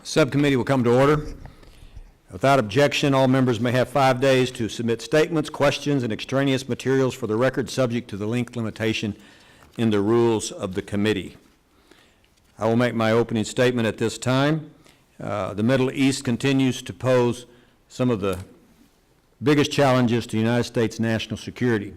Subcommittee will come to order. Without objection, all members may have 5 days to submit statements, questions, and extraneous materials for the record, subject to the length limitation in the rules of the committee. I will make my opening statement at this time. The Middle East continues to pose some of the biggest challenges to the United States national security.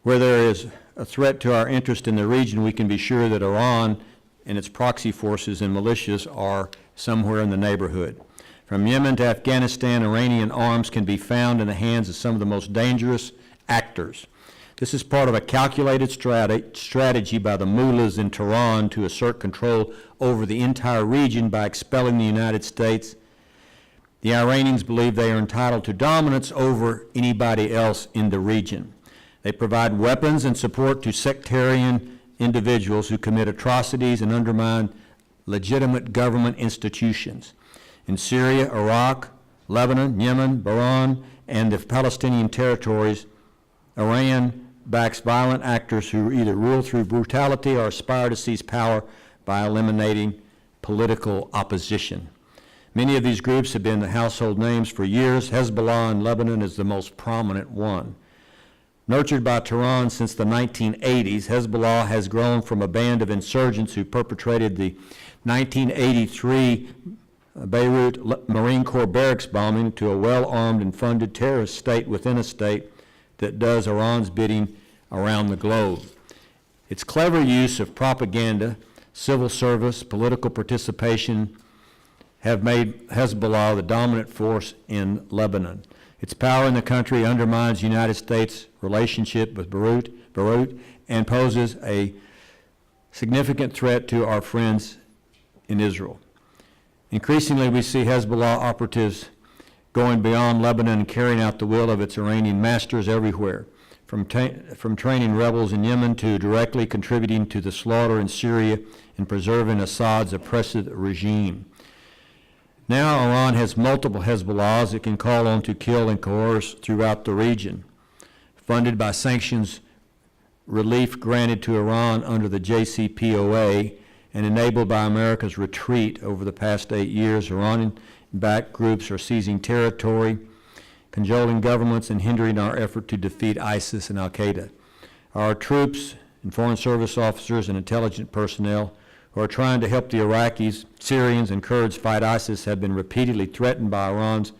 Where there is a threat to our interest in the region, we can be sure that Iran and its proxy forces and militias are somewhere in the neighborhood. From Yemen to Afghanistan, Iranian arms can be found in the hands of some of the most dangerous actors. This is part of a calculated strategy by the mullahs in Tehran to assert control over the entire region by expelling the United States. The Iranians believe they are entitled to dominance over anybody else in the region. They provide weapons and support to sectarian individuals who commit atrocities and undermine legitimate government institutions. In Syria, Iraq, Lebanon, Yemen, Bahrain, and the Palestinian territories, Iran backs violent actors who either rule through brutality or aspire to seize power by eliminating political opposition. Many of these groups have been the household names for years. Hezbollah in Lebanon is the most prominent one. Nurtured by Tehran since the 1980s, Hezbollah has grown from a band of insurgents who perpetrated the 1983 Beirut Marine Corps barracks bombing to a well-armed and funded terrorist state within a state that does Iran's bidding around the globe. Its clever use of propaganda, civil service, political participation have made Hezbollah the dominant force in Lebanon. Its power in the country undermines the United States' relationship with Beirut and poses a significant threat to our friends in Israel. Increasingly, we see Hezbollah operatives going beyond Lebanon and carrying out the will of its Iranian masters everywhere, from training rebels in Yemen to directly contributing to the slaughter in Syria and preserving Assad's oppressive regime. Now Iran has multiple Hezbollahs it can call on to kill and coerce throughout the region. Funded by sanctions relief granted to Iran under the JCPOA and enabled by America's retreat over the past 8 years, Iranian-backed groups are seizing territory, cajoling governments, and hindering our effort to defeat ISIS and al-Qaeda. Our troops and foreign service officers and intelligence personnel who are trying to help the Iraqis, Syrians, and Kurds fight ISIS have been repeatedly threatened by Iran's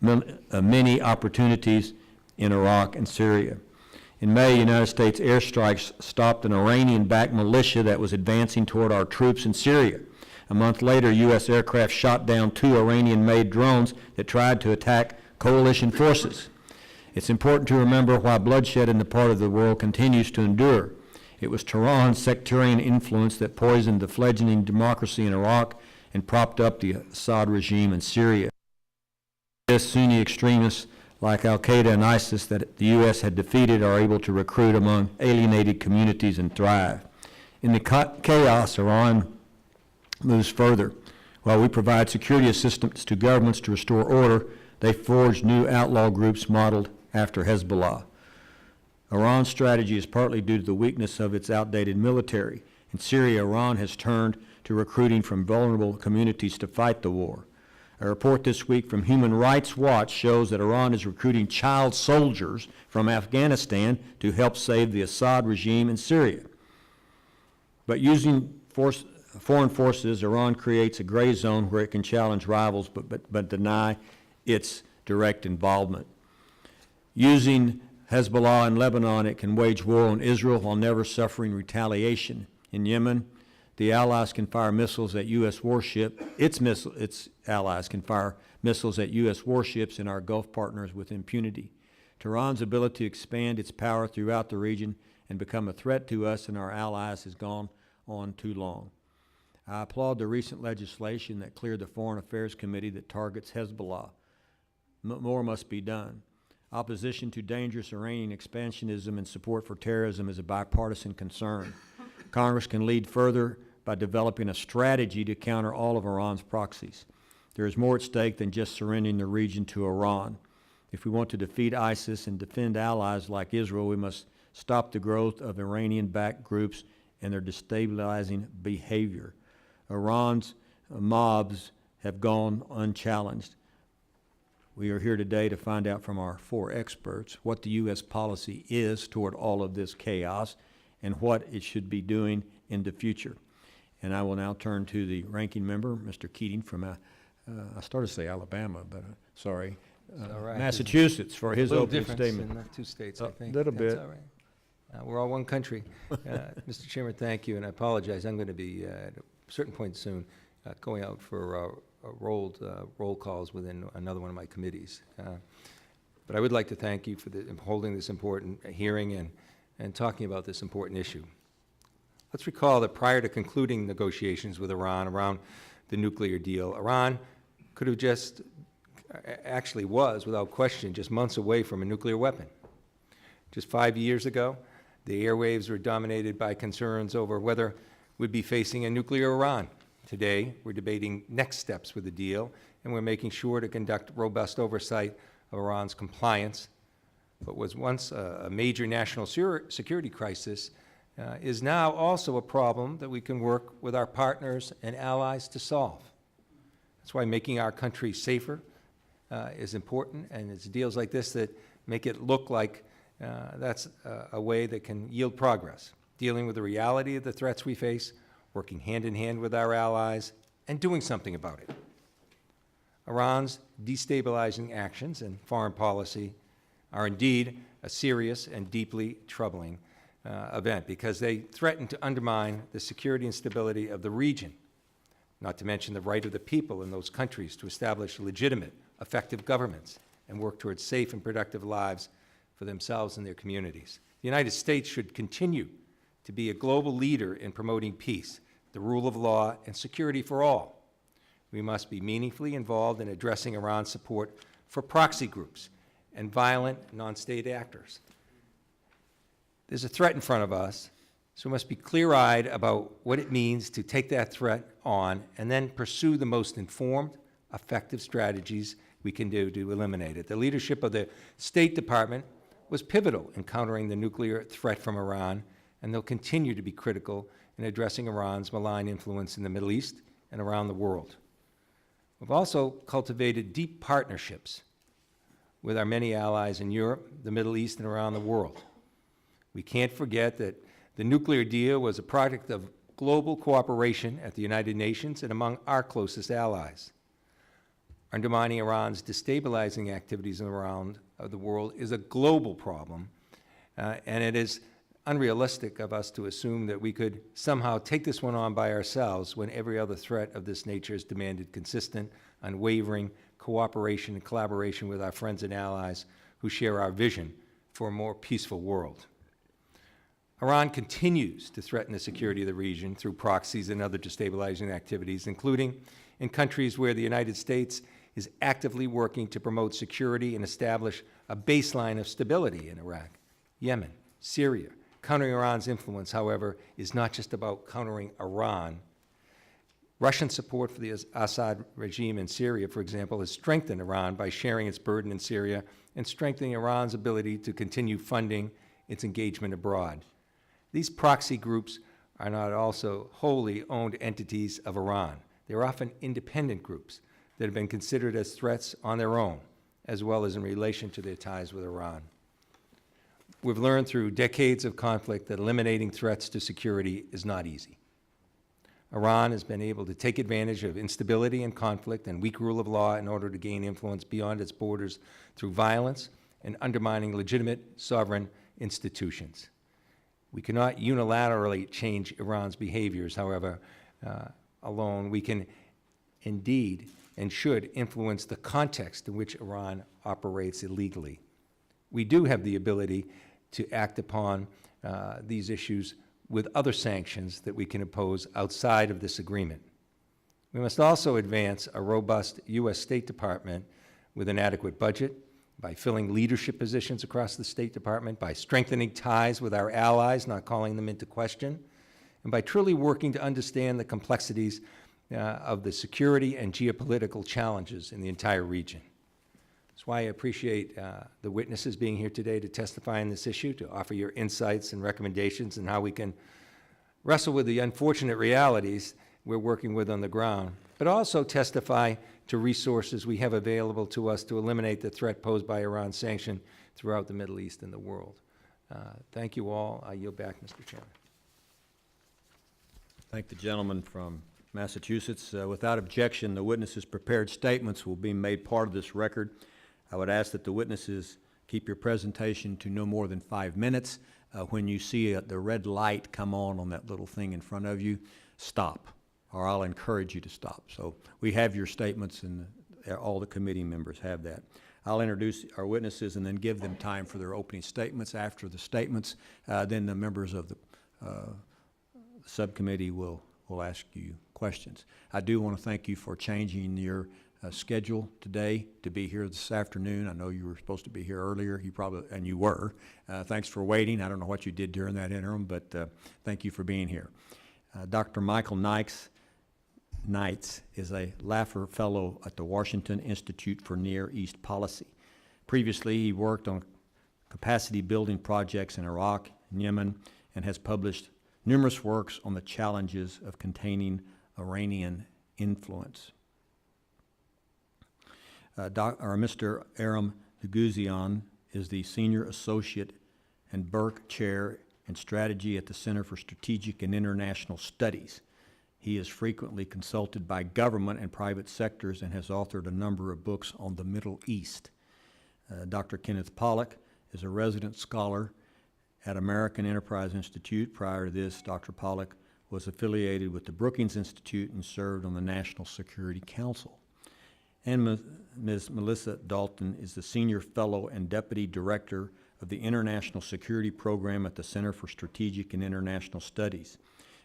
many opportunities in Iraq and Syria. In May, United States airstrikes stopped an Iranian-backed militia that was advancing toward our troops in Syria. A month later, U.S. aircraft shot down 2 Iranian-made drones that tried to attack coalition forces. It's important to remember why bloodshed in the part of the world continues to endure. It was Tehran's sectarian influence that poisoned the fledgling democracy in Iraq and propped up the Assad regime in Syria. Sunni extremists like al-Qaeda and ISIS that the U.S. had defeated are able to recruit among alienated communities and thrive. In the chaos, Iran moves further. While we provide security assistance to governments to restore order, they forge new outlaw groups modeled after Hezbollah. Iran's strategy is partly due to the weakness of its outdated military. In Syria, Iran has turned to recruiting from vulnerable communities to fight the war. A report this week from Human Rights Watch shows that Iran is recruiting child soldiers from Afghanistan to help save the Assad regime in Syria. But using foreign forces, Iran creates a gray zone where it can challenge rivals but deny its direct involvement. Using Hezbollah in Lebanon, it can wage war on Israel while never suffering retaliation. In Yemen, the allies can fire missiles at U.S. warships. Its allies can fire missiles at U.S. warships and our Gulf partners with impunity. Tehran's ability to expand its power throughout the region and become a threat to us and our allies has gone on too long. I applaud the recent legislation that cleared the Foreign Affairs Committee that targets Hezbollah. More must be done. Opposition to dangerous Iranian expansionism and support for terrorism is a bipartisan concern. Congress can lead further by developing a strategy to counter all of Iran's proxies. There is more at stake than just surrendering the region to Iran. If we want to defeat ISIS and defend allies like Israel, we must stop the growth of Iranian-backed groups and their destabilizing behavior. Iran's mobs have gone unchallenged. We are here today to find out from our 4 experts what the U.S. policy is toward all of this chaos and what it should be doing in the future. And I will now turn to the ranking member, Mr. Keating from, I started to say Alabama, but sorry, right. Massachusetts, for his opening statement. In the 2 states, I think. A little bit. That's all right. We're all one country. Mr. Chairman, thank you, and I apologize. I'm going to be, at a certain point soon, going out for roll calls within another one of my committees. But I would like to thank you for holding this important hearing and talking about this important issue. Let's recall that prior to concluding negotiations with Iran around the nuclear deal, Iran could have actually was, without question, just months away from a nuclear weapon. Just 5 years ago, the airwaves were dominated by concerns over whether we'd be facing a nuclear Iran. Today, we're debating next steps with the deal, and we're making sure to conduct robust oversight of Iran's compliance. What was once a major national security crisis is now also a problem that we can work with our partners and allies to solve. That's why making our country safer is important, and it's deals like this that make it look like that's a way that can yield progress, dealing with the reality of the threats we face, working hand in hand with our allies, and doing something about it. Iran's destabilizing actions and foreign policy are indeed a serious and deeply troubling event because they threaten to undermine the security and stability of the region, not to mention the right of the people in those countries to establish legitimate, effective governments and work towards safe and productive lives for themselves and their communities. The United States should continue to be a global leader in promoting peace, the rule of law, and security for all. We must be meaningfully involved in addressing Iran's support for proxy groups and violent non-state actors. There's a threat in front of us, so we must be clear-eyed about what it means to take that threat on and then pursue the most informed, effective strategies we can do to eliminate it. The leadership of the State Department was pivotal in countering the nuclear threat from Iran, and they'll continue to be critical in addressing Iran's malign influence in the Middle East and around the world. We've also cultivated deep partnerships with our many allies in Europe, the Middle East, and around the world. We can't forget that the nuclear deal was a product of global cooperation at the United Nations and among our closest allies. Undermining Iran's destabilizing activities around the world is a global problem, and it is unrealistic of us to assume that we could somehow take this one on by ourselves when every other threat of this nature has demanded consistent, unwavering cooperation and collaboration with our friends and allies who share our vision for a more peaceful world. Iran continues to threaten the security of the region through proxies and other destabilizing activities, including in countries where the United States is actively working to promote security and establish a baseline of stability in Iraq, Yemen, Syria. Countering Iran's influence, however, is not just about countering Iran. Russian support for the Assad regime in Syria, for example, has strengthened Iran by sharing its burden in Syria and strengthening Iran's ability to continue funding its engagement abroad. These proxy groups are not also wholly owned entities of Iran. They're often independent groups that have been considered as threats on their own, as well as in relation to their ties with Iran. We've learned through decades of conflict that eliminating threats to security is not easy. Iran has been able to take advantage of instability and conflict and weak rule of law in order to gain influence beyond its borders through violence and undermining legitimate sovereign institutions. We cannot unilaterally change Iran's behaviors, however, alone. We can indeed and should influence the context in which Iran operates illegally. We do have the ability to act upon these issues with other sanctions that we can impose outside of this agreement. We must also advance a robust U.S. State Department with an adequate budget, by filling leadership positions across the State Department, by strengthening ties with our allies, not calling them into question, and by truly working to understand the complexities of the security and geopolitical challenges in the entire region. That's why I appreciate the witnesses being here today to testify on this issue, to offer your insights and recommendations on how we can wrestle with the unfortunate realities we're working with on the ground, but also testify to resources we have available to us to eliminate the threat posed by Iran's sanction throughout the Middle East and the world. Thank you all. I yield back, Mr. Chairman. Thank the gentleman from Massachusetts. Without objection, the witnesses' prepared statements will be made part of this record. I would ask that the witnesses keep your presentation to no more than 5 minutes. When you see the red light come on that little thing in front of you, stop, or I'll encourage you to stop. So we have your statements, and all the committee members have that. I'll introduce our witnesses and then give them time for their opening statements. After the statements, then the members of the subcommittee will ask you questions. I do want to thank you for changing your schedule today to be here this afternoon. I know you were supposed to be here earlier. And you were. Thanks for waiting. I don't know what you did during that interim, but thank you for being here. Dr. Michael Knights is a Laffer Fellow at the Washington Institute for Near East Policy. Previously, he worked on capacity building projects in Iraq and Yemen and has published numerous works on the challenges of containing Iranian influence. Mr. Aram Duguzian is the Senior Associate and Burke Chair in Strategy at the Center for Strategic and International Studies. He is frequently consulted by government and private sectors and has authored a number of books on the Middle East. Dr. Kenneth Pollack is a resident scholar at American Enterprise Institute. Prior to this, Dr. Pollack was affiliated with the Brookings Institute and served on the National Security Council. And Ms. Melissa Dalton is the Senior Fellow and Deputy Director of the International Security Program at the Center for Strategic and International Studies.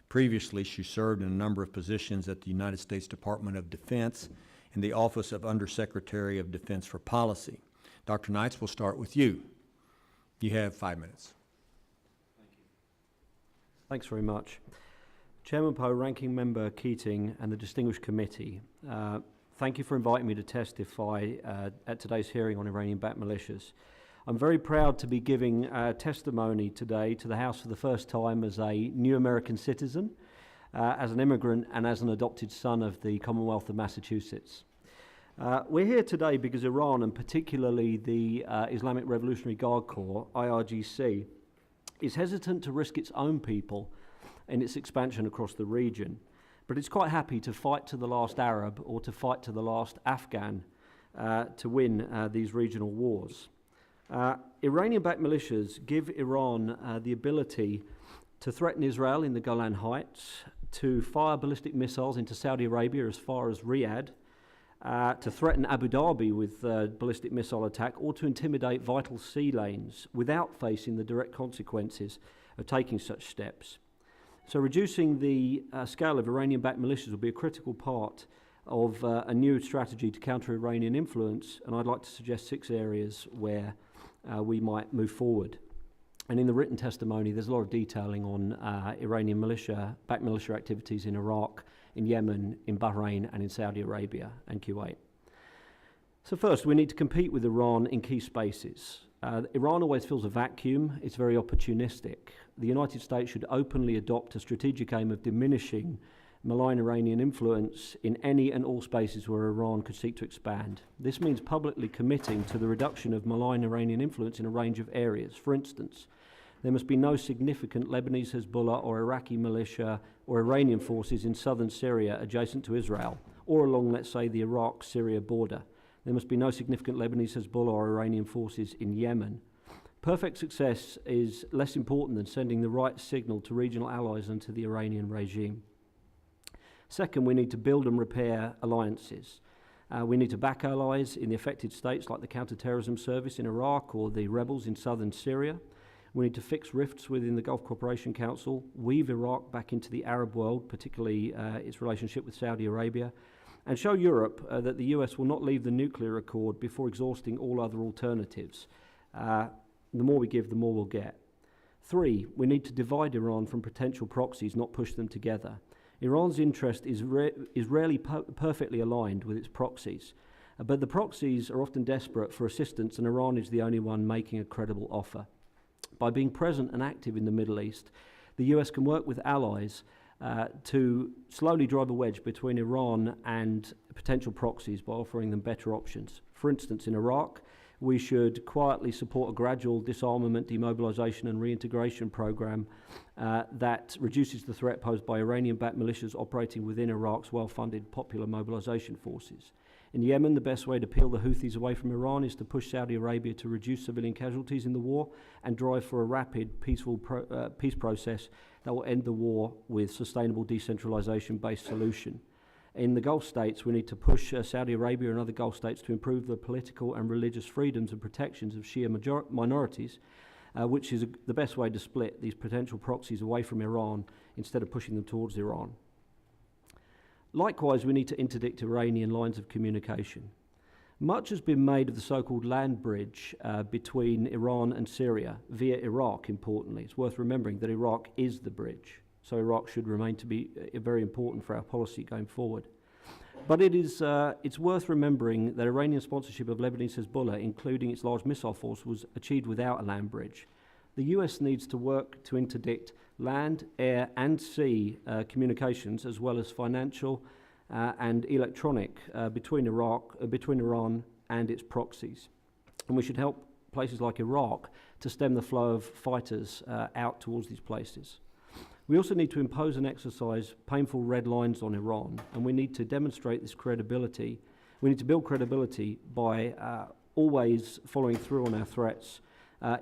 Previously, she served in a number of positions at the United States Department of Defense in the Office of Undersecretary of Defense for Policy. Dr. Knights, we'll start with you. You have 5 minutes. Thank you. Thanks very much. Chairman Poe, Ranking Member Keating, and the distinguished committee, thank you for inviting me to testify at today's hearing on Iranian-backed militias. I'm very proud to be giving testimony today to the House for the first time as a new American citizen, as an immigrant, and as an adopted son of the Commonwealth of Massachusetts. We're here today because Iran, and particularly the Islamic Revolutionary Guard Corps, IRGC, is hesitant to risk its own people in its expansion across the region. But it's quite happy to fight to the last Arab or to fight to the last Afghan to win these regional wars. Iranian-backed militias give Iran the ability to threaten Israel in the Golan Heights, to fire ballistic missiles into Saudi Arabia as far as Riyadh, to threaten Abu Dhabi with ballistic missile attack, or to intimidate vital sea lanes without facing the direct consequences of taking such steps. So reducing the scale of Iranian-backed militias will be a critical part of a new strategy to counter Iranian influence, and I'd like to suggest 6 areas where we might move forward. And in the written testimony, there's a lot of detailing on Iranian backed militia activities in Iraq, in Yemen, in Bahrain, and in Saudi Arabia and Kuwait. So first, we need to compete with Iran in key spaces. Iran always fills a vacuum. It's very opportunistic. The United States should openly adopt a strategic aim of diminishing malign Iranian influence in any and all spaces where Iran could seek to expand. This means publicly committing to the reduction of malign Iranian influence in a range of areas. For instance, there must be no significant Lebanese Hezbollah or Iraqi militia or Iranian forces in southern Syria adjacent to Israel, or along, let's say, the Iraq-Syria border. There must be no significant Lebanese Hezbollah or Iranian forces in Yemen. Perfect success is less important than sending the right signal to regional allies and to the Iranian regime. Second, we need to build and repair alliances. We need to back allies in the affected states like the Counter-Terrorism Service in Iraq or the rebels in southern Syria. We need to fix rifts within the Gulf Cooperation Council, weave Iraq back into the Arab world, particularly its relationship with Saudi Arabia, and show Europe that the US will not leave the nuclear accord before exhausting all other alternatives. The more we give, the more we'll get. 3, we need to divide Iran from potential proxies, not push them together. Iran's interest is rarely perfectly aligned with its proxies, but the proxies are often desperate for assistance, and Iran is the only one making a credible offer. By being present and active in the Middle East, the US can work with allies to slowly drive a wedge between Iran and potential proxies by offering them better options. For instance, in Iraq, we should quietly support a gradual disarmament, demobilization and reintegration program that reduces the threat posed by Iranian-backed militias operating within Iraq's well-funded popular mobilization forces. In Yemen, the best way to peel the Houthis away from Iran is to push Saudi Arabia to reduce civilian casualties in the war and drive for a rapid, peaceful peace process that will end the war with sustainable decentralization-based solution. In the Gulf states, we need to push Saudi Arabia and other Gulf states to improve the political and religious freedoms and protections of Shia minorities, which is the best way to split these potential proxies away from Iran instead of pushing them towards Iran. Likewise, we need to interdict Iranian lines of communication. Much has been made of the so-called land bridge between Iran and Syria via Iraq, importantly. It's worth remembering that Iraq is the bridge, so Iraq should remain to be very important for our policy going forward. But it's worth remembering that Iranian sponsorship of Lebanese Hezbollah, including its large missile force, was achieved without a land bridge. The US needs to work to interdict land, air and sea communications, as well as financial and electronic between Iran and its proxies. And we should help places like Iraq to stem the flow of fighters out towards these places. We also need to impose and exercise painful red lines on Iran, and we need to demonstrate this credibility. We need to build credibility by always following through on our threats,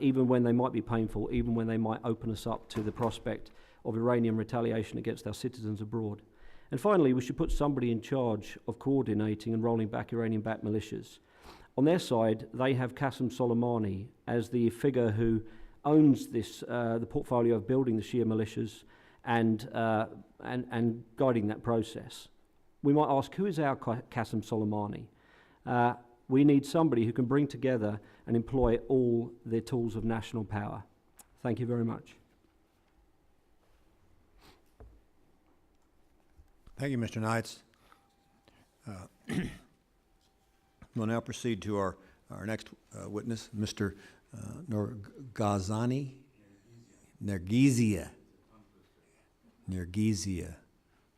even when they might be painful, even when they might open us up to the prospect of Iranian retaliation against our citizens abroad. And finally, we should put somebody in charge of coordinating and rolling back Iranian-backed militias. On their side, they have Qasem Soleimani as the figure who owns this, the portfolio of building the Shia militias and guiding that process. We might ask, who is our Qasem Soleimani? We need somebody who can bring together and employ all the tools of national power. Thank you very much. Thank you, Mr. Knights. We'll now proceed to our next witness, Mr. Nergizia.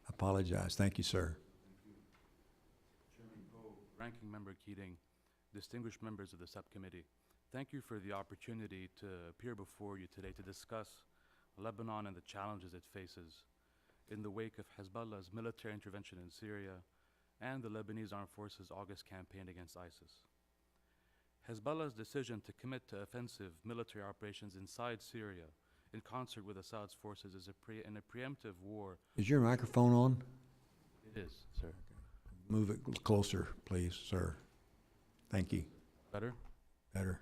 Apologize. Thank you, sir. Chairman Poe, Ranking Member Keating, distinguished members of the subcommittee, thank you for the opportunity to appear before you today to discuss Lebanon and the challenges it faces in the wake of Hezbollah's military intervention in Syria and the Lebanese Armed Forces' August campaign against ISIS. Hezbollah's decision to commit to offensive military operations inside Syria in concert with Assad's forces is in a preemptive war. Is your microphone on? It is, sir. Move it closer, please, sir. Thank you. Better? Better.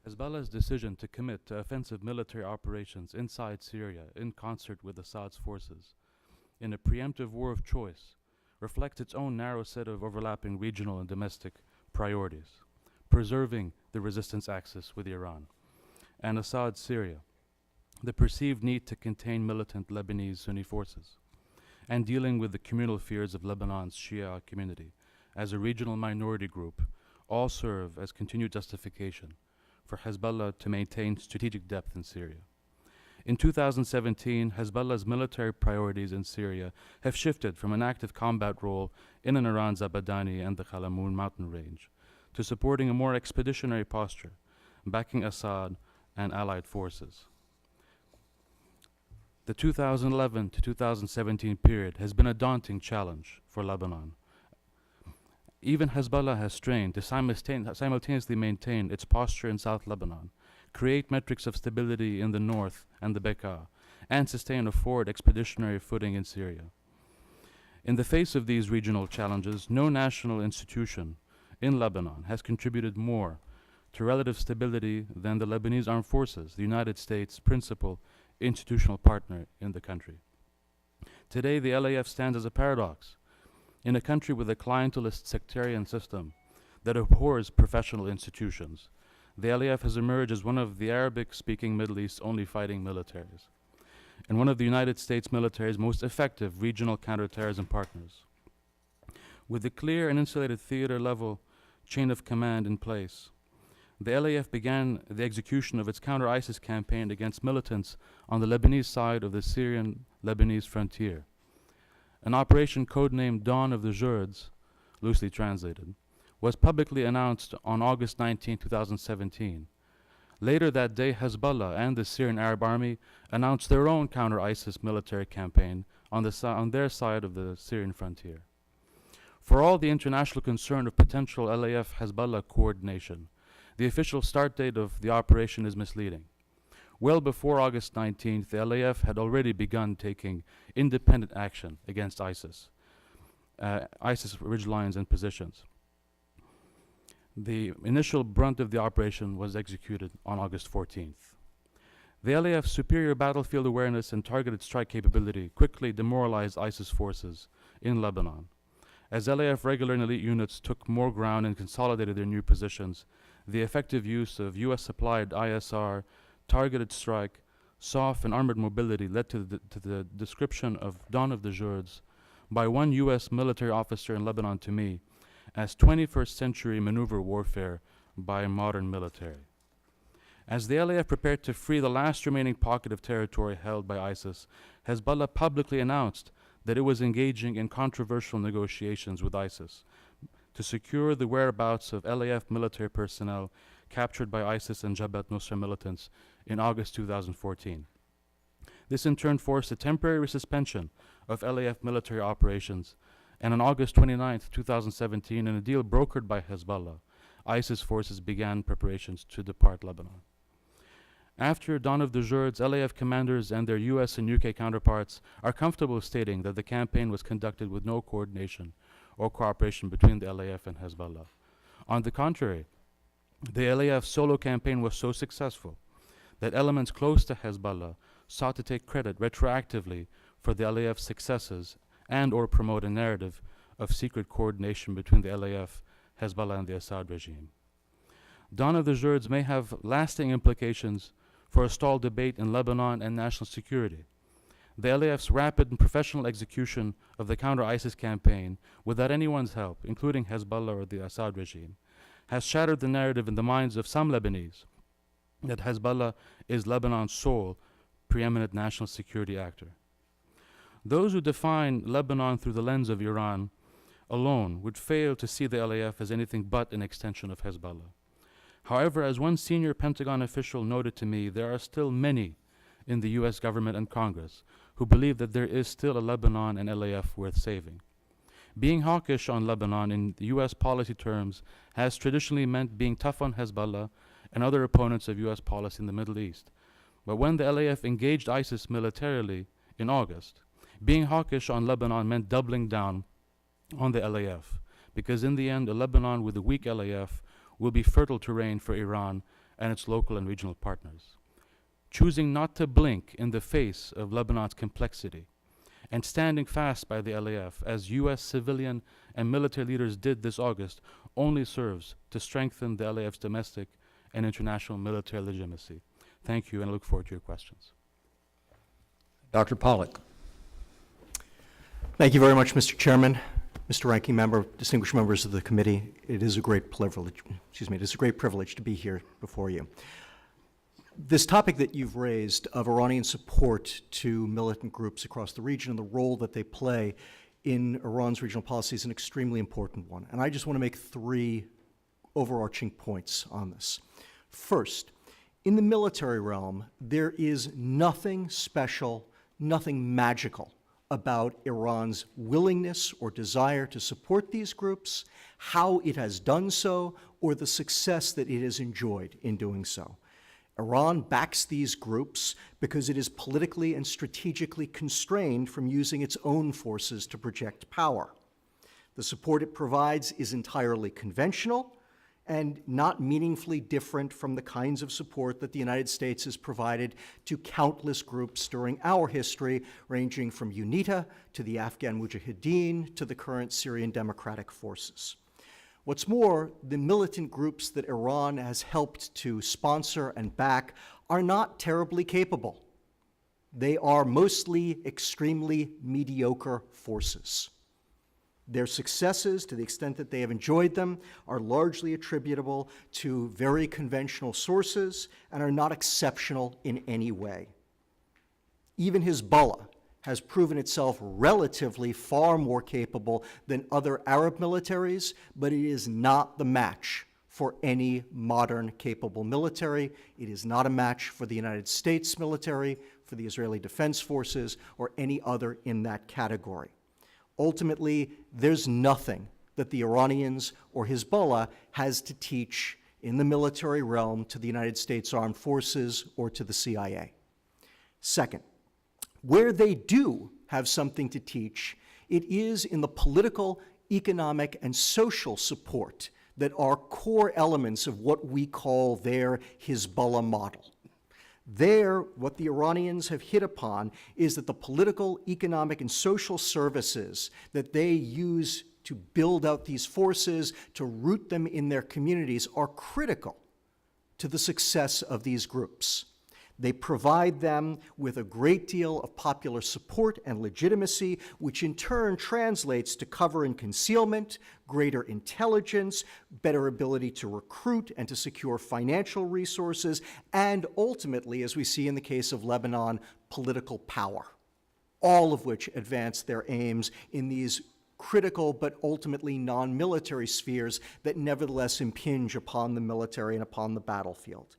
Hezbollah's decision to commit to offensive military operations inside Syria in concert with Assad's forces in a preemptive war of choice reflects its own narrow set of overlapping regional and domestic priorities, preserving the resistance axis with Iran, and Assad's Syria, the perceived need to contain militant Lebanese Sunni forces, and dealing with the communal fears of Lebanon's Shia community as a regional minority group, all serve as continued justification for Hezbollah to maintain strategic depth in Syria. In 2017, Hezbollah's military priorities in Syria have shifted from an active combat role in and around Zabadani and the Khalamoun mountain range to supporting a more expeditionary posture, backing Assad and allied forces. The 2011 to 2017 period has been a daunting challenge for Lebanon. Even Hezbollah has strained to simultaneously maintain its posture in South Lebanon, create metrics of stability in the north and the Bekaa, and sustain a forward expeditionary footing in Syria. In the face of these regional challenges, no national institution in Lebanon has contributed more to relative stability than the Lebanese Armed Forces, the United States' principal institutional partner in the country. Today, the LAF stands as a paradox. In a country with a clientelist sectarian system that abhors professional institutions, the LAF has emerged as one of the Arabic-speaking Middle East's only fighting militaries, and one of the United States military's most effective regional counterterrorism partners. With a clear and insulated theater-level chain of command in place, the LAF began the execution of its counter-ISIS campaign against militants on the Lebanese side of the Lebanese frontier. An operation codenamed Dawn of the Kurds, loosely translated, was publicly announced on August 19, 2017. Later that day, Hezbollah and the Syrian Arab Army announced their own counter-ISIS military campaign on their side of the Syrian frontier. For all the international concern of potential LAF-Hezbollah coordination, the official start date of the operation is misleading. Well before August 19th, the LAF had already begun taking independent action against ISIS, ISIS ridge lines and positions. The initial brunt of the operation was executed on August 14th. The LAF's superior battlefield awareness and targeted strike capability quickly demoralized ISIS forces in Lebanon. As LAF regular and elite units took more ground and consolidated their new positions, the effective use of US-supplied ISR, targeted strike, soft and armored mobility led to the description of Dawn of the Kurds by one US military officer in Lebanon to me as 21st century maneuver warfare by a modern military. As the LAF prepared to free the last remaining pocket of territory held by ISIS, Hezbollah publicly announced that it was engaging in controversial negotiations with ISIS to secure the whereabouts of LAF military personnel captured by ISIS and Jabhat Nusra militants in August 2014. This in turn forced a temporary suspension of LAF military operations, and on August 29, 2017, in a deal brokered by Hezbollah, ISIS forces began preparations to depart Lebanon. After Dawn of the Kurds, LAF commanders and their US and UK counterparts are comfortable stating that the campaign was conducted with no coordination or cooperation between the LAF and Hezbollah. On the contrary, the LAF solo campaign was so successful that elements close to Hezbollah sought to take credit retroactively for the LAF's successes and or promote a narrative of secret coordination between the LAF, Hezbollah, and the Assad regime. Dawn of the Kurds may have lasting implications for a stalled debate in Lebanon and national security. The LAF's rapid and professional execution of the counter-ISIS campaign, without anyone's help, including Hezbollah or the Assad regime, has shattered the narrative in the minds of some Lebanese that Hezbollah is Lebanon's sole preeminent national security actor. Those who define Lebanon through the lens of Iran alone would fail to see the LAF as anything but an extension of Hezbollah. However, as one senior Pentagon official noted to me, there are still many in the US government and Congress who believe that there is still a Lebanon and LAF worth saving. Being hawkish on Lebanon in US policy terms has traditionally meant being tough on Hezbollah and other opponents of US policy in the Middle East. But when the LAF engaged ISIS militarily in August, being hawkish on Lebanon meant doubling down on the LAF, because in the end, a Lebanon with a weak LAF will be fertile terrain for Iran and its local and regional partners. Choosing not to blink in the face of Lebanon's complexity and standing fast by the LAF, as US civilian and military leaders did this August, only serves to strengthen the LAF's domestic and international military legitimacy. Thank you, and I look forward to your questions. Dr. Pollack. Thank you very much, Mr. Chairman, Mr. Ranking Member, distinguished members of the committee. It is a great privilege, to be here before you. This topic that you've raised of Iranian support to militant groups across the region and the role that they play in Iran's regional policy is an extremely important one. And I just want to make three overarching points on this. First, in the military realm, there is nothing special, nothing magical about Iran's willingness or desire to support these groups, how it has done so, or the success that it has enjoyed in doing so. Iran backs these groups because it is politically and strategically constrained from using its own forces to project power. The support it provides is entirely conventional and not meaningfully different from the kinds of support that the United States has provided to countless groups during our history, ranging from UNITA to the Afghan Mujahideen to the current Syrian Democratic Forces. What's more, the militant groups that Iran has helped to sponsor and back are not terribly capable. They are mostly extremely mediocre forces. Their successes, to the extent that they have enjoyed them, are largely attributable to very conventional sources and are not exceptional in any way. Even Hezbollah has proven itself relatively far more capable than other Arab militaries, but it is not the match for any modern capable military. It is not a match for the United States military, for the Israeli Defense Forces, or any other in that category. Ultimately, there's nothing that the Iranians or Hezbollah has to teach in the military realm to the United States Armed Forces or to the CIA. Second, where they do have something to teach, it is in the political, economic, and social support that are core elements of what we call their Hezbollah model. There, what the Iranians have hit upon is that the political, economic, and social services that they use to build out these forces, to root them in their communities, are critical to the success of these groups. They provide them with a great deal of popular support and legitimacy, which in turn translates to cover and concealment, greater intelligence, better ability to recruit and to secure financial resources, and ultimately, as we see in the case of Lebanon, political power, all of which advance their aims in these critical but ultimately non-military spheres that nevertheless impinge upon the military and upon the battlefield.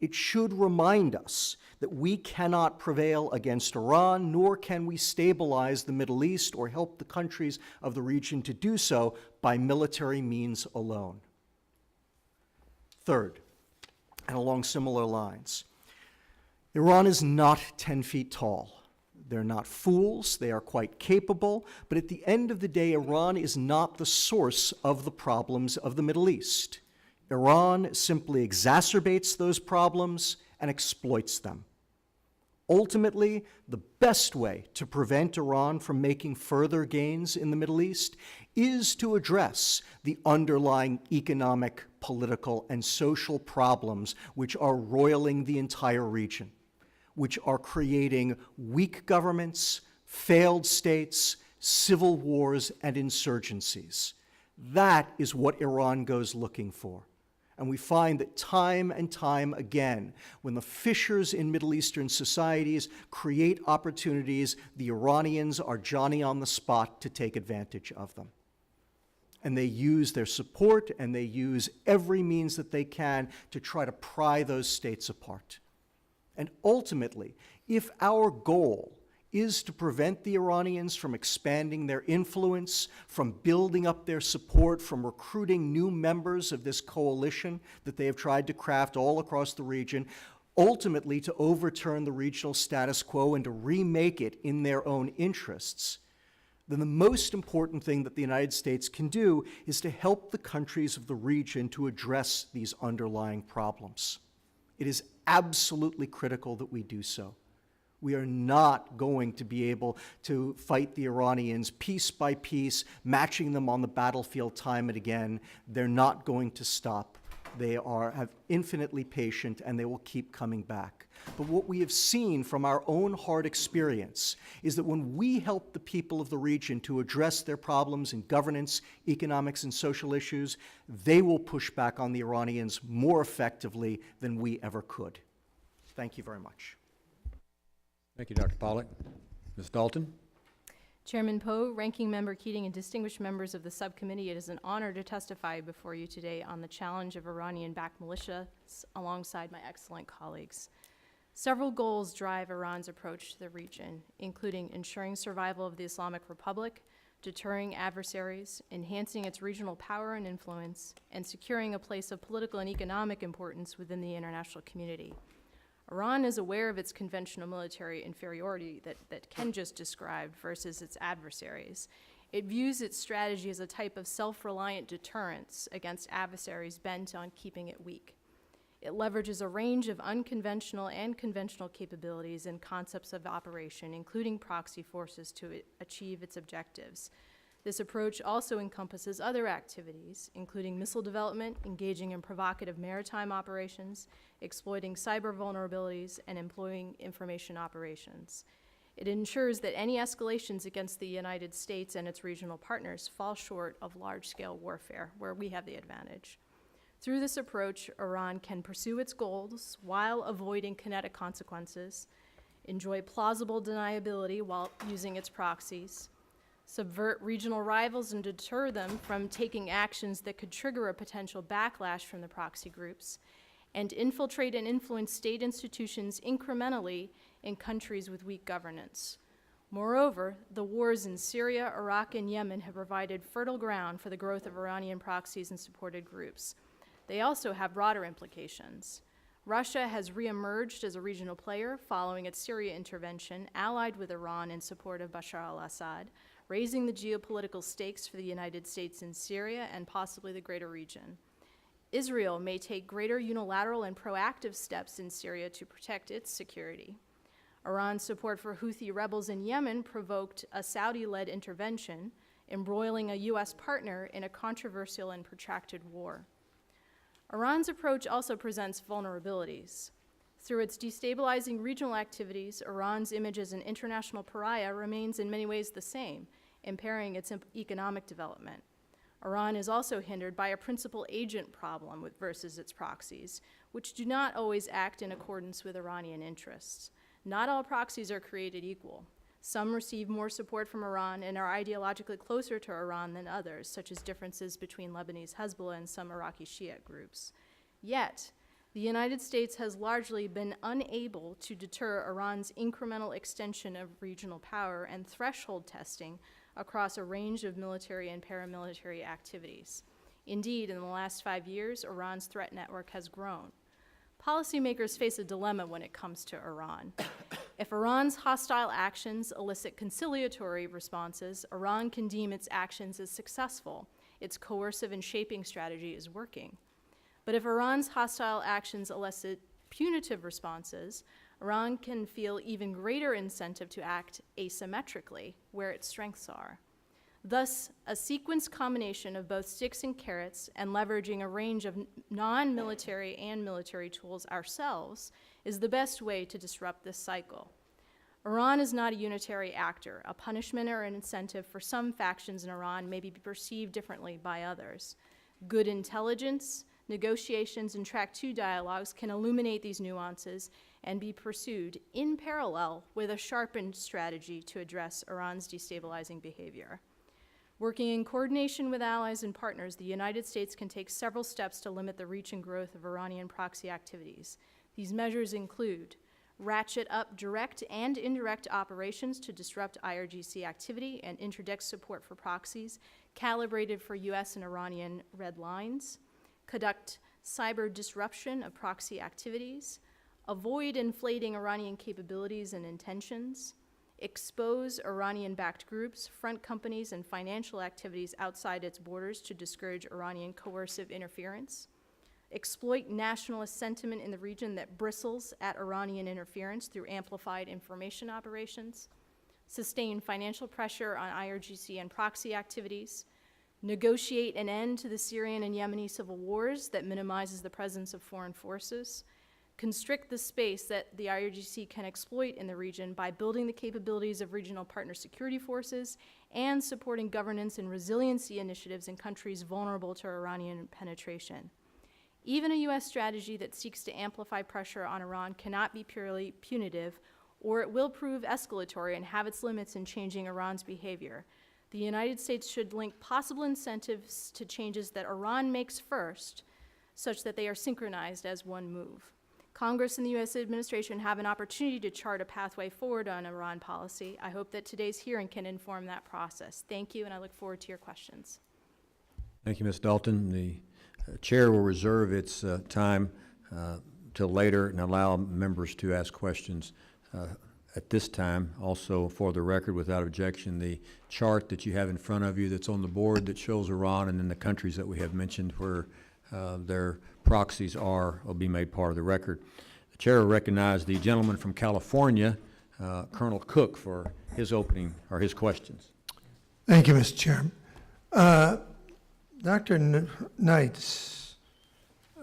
It should remind us that we cannot prevail against Iran, nor can we stabilize the Middle East or help the countries of the region to do so by military means alone. Third, and along similar lines, Iran is not 10 feet tall. They're not fools, they are quite capable, but at the end of the day, Iran is not the source of the problems of the Middle East. Iran simply exacerbates those problems and exploits them. Ultimately, the best way to prevent Iran from making further gains in the Middle East is to address the underlying economic, political, and social problems which are roiling the entire region, which are creating weak governments, failed states, civil wars, and insurgencies. That is what Iran goes looking for. And we find that time and time again, when the fissures in Middle Eastern societies create opportunities, the Iranians are Johnny on the spot to take advantage of them. And they use their support and they use every means that they can to try to pry those states apart. And ultimately, if our goal is to prevent the Iranians from expanding their influence, from building up their support, from recruiting new members of this coalition that they have tried to craft all across the region, ultimately to overturn the regional status quo and to remake it in their own interests, then the most important thing that the United States can do is to help the countries of the region to address these underlying problems. It is absolutely critical that we do so. We are not going to be able to fight the Iranians piece by piece, matching them on the battlefield time and again. They're not going to stop. They have infinitely patient, and they will keep coming back. But what we have seen from our own hard experience is that when we help the people of the region to address their problems in governance, economics, and social issues, they will push back on the Iranians more effectively than we ever could. Thank you very much. Thank you, Dr. Pollack. Ms. Dalton? Chairman Poe, Ranking Member Keating, and distinguished members of the subcommittee, it is an honor to testify before you today on the challenge of Iranian-backed militias alongside my excellent colleagues. Several goals drive Iran's approach to the region, including ensuring survival of the Islamic Republic, deterring adversaries, enhancing its regional power and influence, and securing a place of political and economic importance within the international community. Iran is aware of its conventional military inferiority that Ken just described versus its adversaries. It views its strategy as a type of self-reliant deterrence against adversaries bent on keeping it weak. It leverages a range of unconventional and conventional capabilities and concepts of operation, including proxy forces, to achieve its objectives. This approach also encompasses other activities, including missile development, engaging in provocative maritime operations, exploiting cyber vulnerabilities, and employing information operations. It ensures that any escalations against the United States and its regional partners fall short of large-scale warfare, where we have the advantage. Through this approach, Iran can pursue its goals while avoiding kinetic consequences. enjoy plausible deniability while using its proxies, subvert regional rivals and deter them from taking actions that could trigger a potential backlash from the proxy groups, and infiltrate and influence state institutions incrementally in countries with weak governance. Moreover, the wars in Syria, Iraq, and Yemen have provided fertile ground for the growth of Iranian proxies and supported groups. They also have broader implications. Russia has reemerged as a regional player following its Syria intervention, allied with Iran in support of Bashar al-Assad, raising the geopolitical stakes for the United States in Syria and possibly the greater region. Israel may take greater unilateral and proactive steps in Syria to protect its security. Iran's support for Houthi rebels in Yemen provoked a Saudi-led intervention, embroiling a U.S. partner in a controversial and protracted war. Iran's approach also presents vulnerabilities. Through its destabilizing regional activities, Iran's image as an international pariah remains in many ways the same, impairing its economic development. Iran is also hindered by a principal agent problem versus its proxies, which do not always act in accordance with Iranian interests. Not all proxies are created equal. Some receive more support from Iran and are ideologically closer to Iran than others, such as differences between Lebanese Hezbollah and some Iraqi Shiite groups. Yet, the United States has largely been unable to deter Iran's incremental extension of regional power and threshold testing across a range of military and paramilitary activities. Indeed, in the last 5 years, Iran's threat network has grown. Policymakers face a dilemma when it comes to Iran. If Iran's hostile actions elicit conciliatory responses, Iran can deem its actions as successful. Its coercive and shaping strategy is working. But if Iran's hostile actions elicit punitive responses, Iran can feel even greater incentive to act asymmetrically, where its strengths are. Thus, a sequenced combination of both sticks and carrots and leveraging a range of non-military and military tools ourselves is the best way to disrupt this cycle. Iran is not a unitary actor. A punishment or an incentive for some factions in Iran may be perceived differently by others. Good intelligence, negotiations, and Track 2 dialogues can illuminate these nuances and be pursued in parallel with a sharpened strategy to address Iran's destabilizing behavior. Working in coordination with allies and partners, the United States can take several steps to limit the reach and growth of Iranian proxy activities. These measures include ratchet up direct and indirect operations to disrupt IRGC activity and interdict support for proxies, calibrated for U.S. and Iranian red lines, conduct cyber disruption of proxy activities, avoid inflating Iranian capabilities and intentions, expose Iranian-backed groups, front companies, and financial activities outside its borders to discourage Iranian coercive interference, exploit nationalist sentiment in the region that bristles at Iranian interference through amplified information operations, sustain financial pressure on IRGC and proxy activities, negotiate an end to the Syrian and Yemeni civil wars that minimizes the presence of foreign forces, constrict the space that the IRGC can exploit in the region by building the capabilities of regional partner security forces and supporting governance and resiliency initiatives in countries vulnerable to Iranian penetration. Even a U.S. strategy that seeks to amplify pressure on Iran cannot be purely punitive, or it will prove escalatory and have its limits in changing Iran's behavior. The United States should link possible incentives to changes that Iran makes first, such that they are synchronized as one move. Congress and the U.S. administration have an opportunity to chart a pathway forward on Iran policy. I hope that today's hearing can inform that process. Thank you, and I look forward to your questions. Thank you, Ms. Dalton. The chair will reserve its time till later and allow members to ask questions at this time. Also, for the record, without objection, the chart that you have in front of you that's on the board that shows Iran and then the countries that we have mentioned where their proxies will be made part of the record. The chair will recognize the gentleman from California, Colonel Cook, for his opening or his questions. Thank you, Mr. Chairman. Dr. Knights,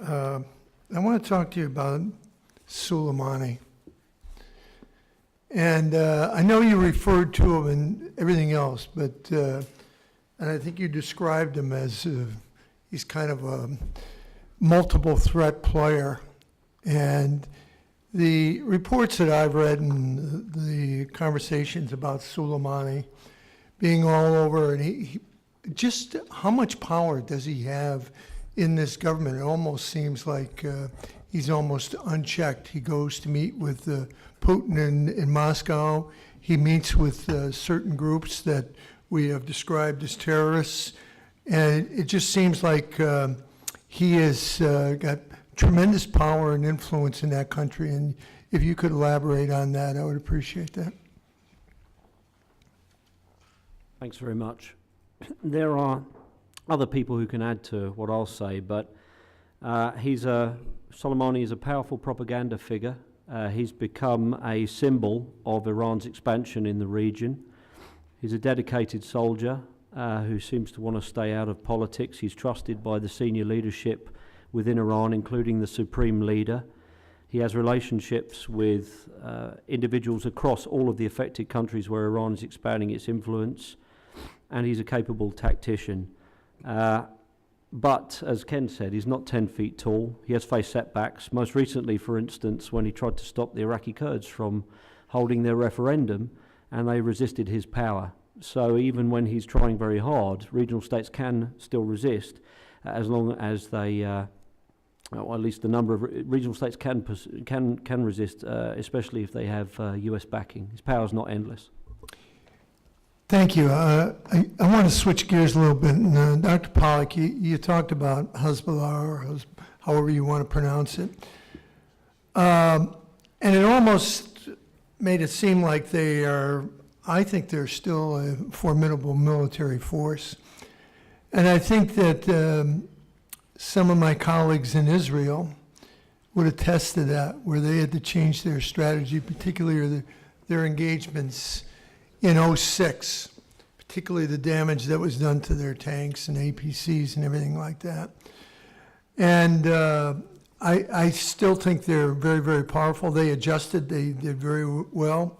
I want to talk to you about Soleimani. And I know you referred to him and everything else, but and I think you described him as he's kind of a multiple threat player. And The reports that I've read and the conversations about Soleimani being all over, and he just how much power does he have in this government? It almost seems like he's almost unchecked. He goes to meet with Putin in Moscow. He meets with certain groups that we have described as terrorists. And it just seems like he has got tremendous power and influence in that country. And if you could elaborate on that, I would appreciate that. Thanks very much. There are other people who can add to what I'll say, but Soleimani is a powerful propaganda figure. He's become a symbol of Iran's expansion in the region. He's a dedicated soldier who seems to want to stay out of politics. He's trusted by the senior leadership within Iran, including the supreme leader. He has relationships with individuals across all of the affected countries where Iran is expanding its influence, and he's a capable tactician. But, as Ken said, he's not 10 feet tall. He has faced setbacks. Most recently, for instance, when he tried to stop the Iraqi Kurds from holding their referendum, and they resisted his power. So even when he's trying very hard, regional states can still resist, as long as they, or at least the number of regional states can resist, especially if they have U.S. backing. His power is not endless. Thank you. I want to switch gears a little bit. And, Dr. Pollack, you talked about Hezbollah, or however you want to pronounce it. And it almost made it seem like they are, I think they're still a formidable military force. And I think that some of my colleagues in Israel would attest to that, where they had to change their strategy, particularly their engagements in '06, particularly the damage that was done to their tanks and APCs and everything like that. And I still think they're very, very powerful. They adjusted, they did very well.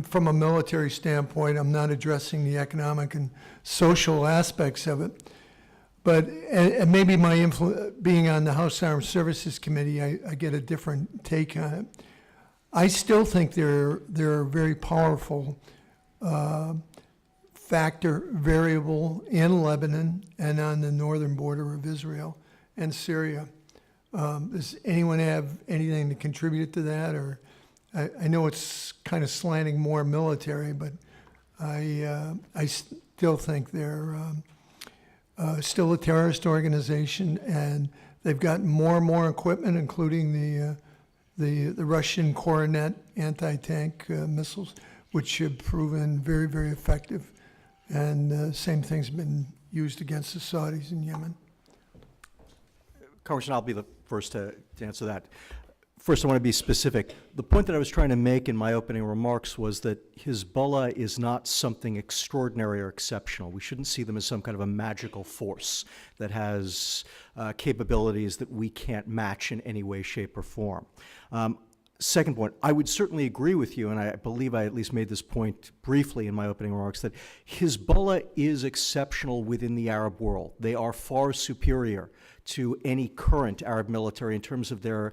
From a military standpoint, I'm not addressing the economic and social aspects of it. But and maybe my being on the House Armed Services Committee, I get a different take on it. I still think they're a very powerful variable in Lebanon and on the northern border of Israel and Syria. Does anyone have anything to contribute to that? Or I know it's kind of slanting more military, but I still think they're still a terrorist organization, and they've gotten more and more equipment, including the Russian Coronet anti-tank missiles, which have proven very, very effective. And same thing's been used against the Saudis in Yemen. Congressman, I'll be the first to answer that. First, I want to be specific. The point that I was trying to make in my opening remarks was that Hezbollah is not something extraordinary or exceptional. We shouldn't see them as some kind of a magical force that has capabilities that we can't match in any way, shape, or form. Second point, I would certainly agree with you, and I believe I at least made this point briefly in my opening remarks, that Hezbollah is exceptional within the Arab world. They are far superior to any current Arab military in terms of their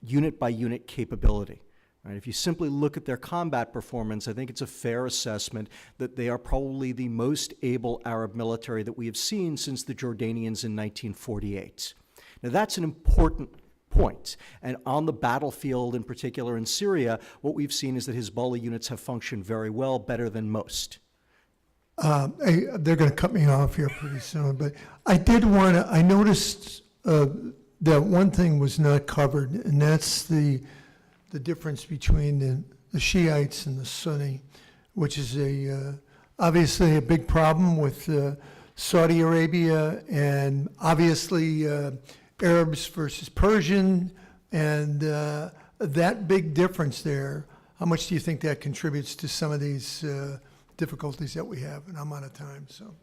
unit-by-unit capability. Right? If you simply look at their combat performance, I think it's a fair assessment that they are probably the most able Arab military that we have seen since the Jordanians in 1948. Now, that's an important point. And on the battlefield, in particular in Syria, what we've seen is that Hezbollah units have functioned very well, better than most. They're going to cut me off here pretty soon, but I did want to, I noticed that one thing was not covered, and that's the difference between the Shiites and the Sunni, which is obviously a big problem with Saudi Arabia, and obviously Arabs versus Persian, and that big difference there, how much do you think that contributes to some of these difficulties that we have? And I'm out of time, so.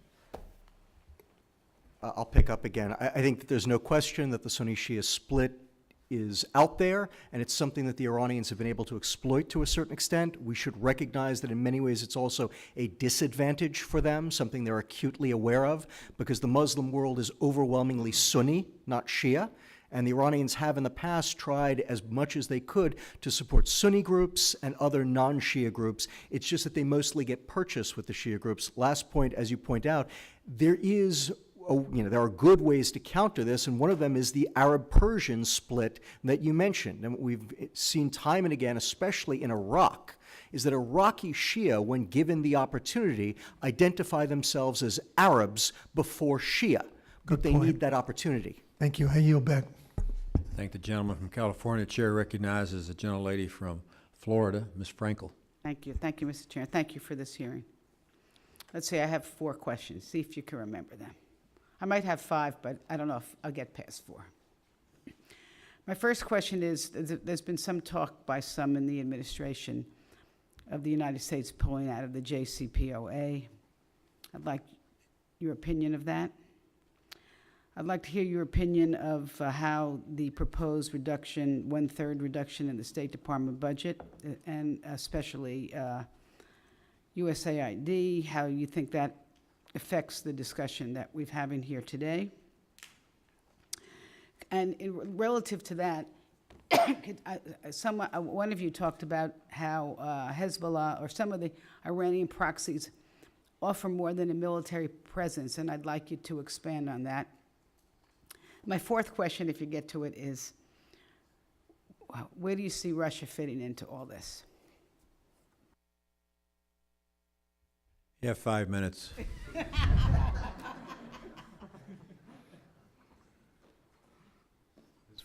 I'll pick up again. I think that there's no question that the Sunni-Shia split is out there, and it's something that the Iranians have been able to exploit to a certain extent. We should recognize that in many ways it's also a disadvantage for them, something they're acutely aware of, because the Muslim world is overwhelmingly Sunni, not Shia, And the Iranians have in the past tried as much as they could to support Sunni groups and other non-Shia groups. It's just that they mostly get purchased with the Shia groups. Last point, as you point out, there are good ways to counter this, and one of them is the Arab-Persian split that you mentioned. And what we've seen time and again, especially in Iraq, is that Iraqi Shia, when given the opportunity, identify themselves as Arabs before Shia. But they need that opportunity. Thank you. I yield back. Thank the gentleman from California. Chair recognizes the gentlelady from Florida, Ms. Frankel. Thank you. Thank you, Mr. Chair. Thank you for this hearing. Let's see, I have 4 questions. See if you can remember them. I might have 5, but I don't know if I'll get past 4. My first question is, there's been some talk by some in the administration of the United States pulling out of the JCPOA. I'd like your opinion of that. I'd like to hear your opinion of how the proposed reduction, 1/3 reduction in the State Department budget, and especially USAID, how you think that affects the discussion that we're having here today. And relative to that, one of you talked about how Hezbollah or some of the Iranian proxies offer more than a military presence, and I'd like you to expand on that. My 4th question, if you get to it, is where do you see Russia fitting into all this? You have 5 minutes. Ms.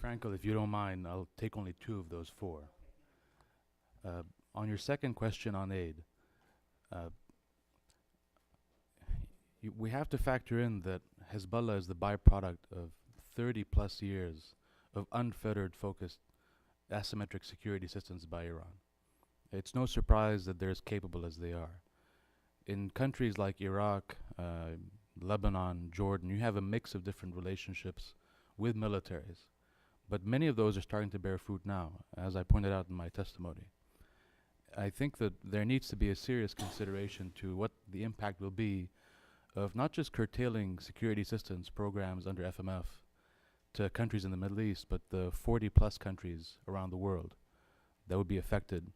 Frankel, if you don't mind, I'll take only 2 of those 4. On your second question on aid, we have to factor in that Hezbollah is the byproduct of 30-plus years of unfettered, focused, asymmetric security systems by Iran. It's no surprise that they're as capable as they are. In countries like Iraq, Lebanon, Jordan, you have a mix of different relationships with militaries. But many of those are starting to bear fruit now, as I pointed out in my testimony. I think that there needs to be a serious consideration to what the impact will be of not just curtailing security assistance programs under FMF to countries in the Middle East, but the 40-plus countries around the world that would be affected.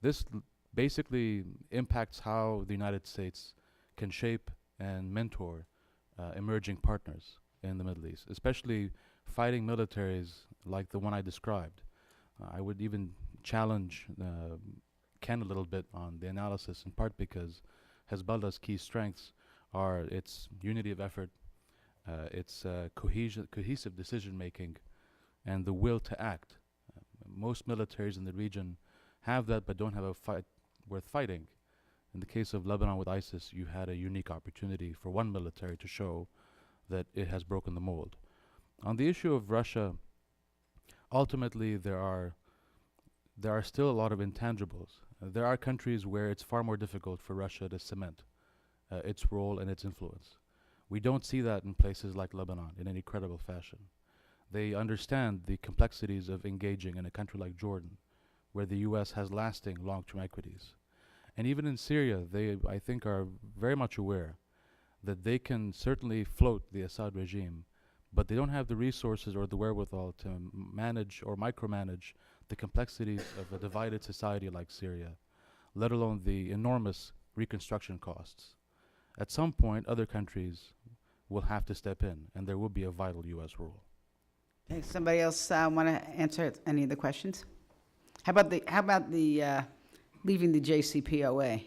This basically impacts how the United States can shape and mentor emerging partners in the Middle East, especially fighting militaries like the one I described. I would even challenge Ken a little bit on the analysis, in part because Hezbollah's key strengths are its unity of effort, its cohesive decision-making, and the will to act. Most militaries in the region have that, but don't have a fight worth fighting. In the case of Lebanon with ISIS, you had a unique opportunity for one military to show that it has broken the mold. On the issue of Russia, ultimately there are still a lot of intangibles. There are countries where it's far more difficult for Russia to cement its role and its influence. We don't see that in places like Lebanon in any credible fashion. They understand the complexities of engaging in a country like Jordan, where the U.S. has lasting long-term equities. And even in Syria, they, I think, are very much aware that they can certainly float the Assad regime, but they don't have the resources or the wherewithal to manage or micromanage the complexities of a divided society like Syria, let alone the enormous reconstruction costs. At some point, other countries will have to step in, and there will be a vital U.S. role. Okay, somebody else want to answer any of the questions? How about the leaving the JCPOA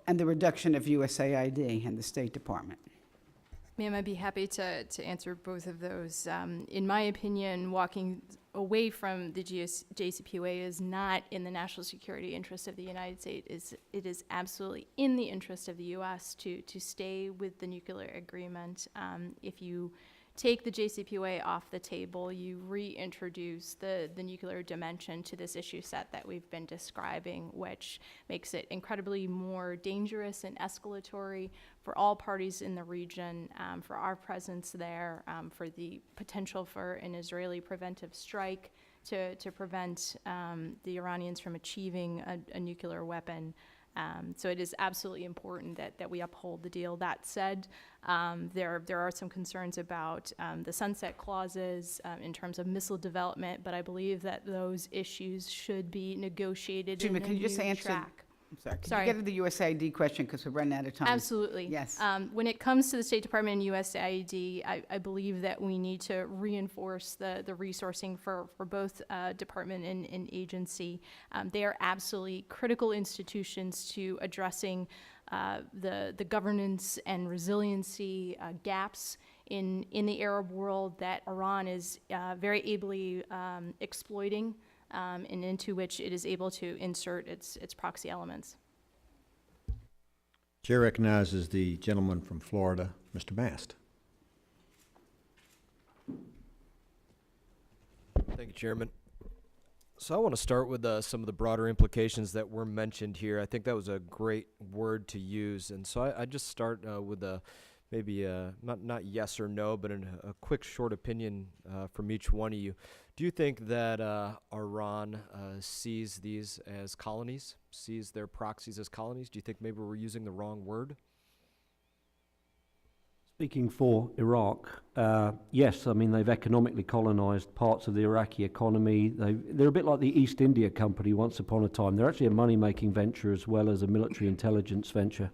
and the reduction of USAID and the State Department? Ma'am, I'd be happy to answer both of those. In my opinion, walking away from the JCPOA is not in the national security interest of the United States. It is absolutely in the interest of the U.S. to stay with the nuclear agreement. If you take the JCPOA off the table, you reintroduce the nuclear dimension to this issue set that we've been describing, which makes it incredibly more dangerous and escalatory for all parties in the region, for our presence there, for the potential for an Israeli preventive strike to prevent the Iranians from achieving a nuclear weapon. So it is absolutely important that we uphold the deal. That said, there are some concerns about the sunset clauses in terms of missile development, but I believe that those issues should be negotiated Excuse in me, a can you just new answer? track. I'm sorry. Can Sorry. you get to the USAID question because we're running out of time? Absolutely. Yes. When it comes to the State Department and USAID, I believe that we need to reinforce the resourcing for both department and agency. They are absolutely critical institutions to addressing the governance and resiliency gaps in the Arab world that Iran is very ably exploiting, and into which it is able to insert its proxy elements. Chair recognizes the gentleman from Florida, Mr. Mast. Thank you, Chairman. So I want to start with some of the broader implications that were mentioned here. I think that was a great word to use, and so I just start with maybe not yes or no, but a quick short opinion from each one of you. Do you think that Iran sees these as colonies, sees their proxies as colonies? Do you think maybe we're using the wrong word? Speaking for Iraq, yes, I mean, they've economically colonized parts of the Iraqi economy. They're a bit like the East India Company once upon a time. They're actually a money-making venture as well as a military intelligence venture.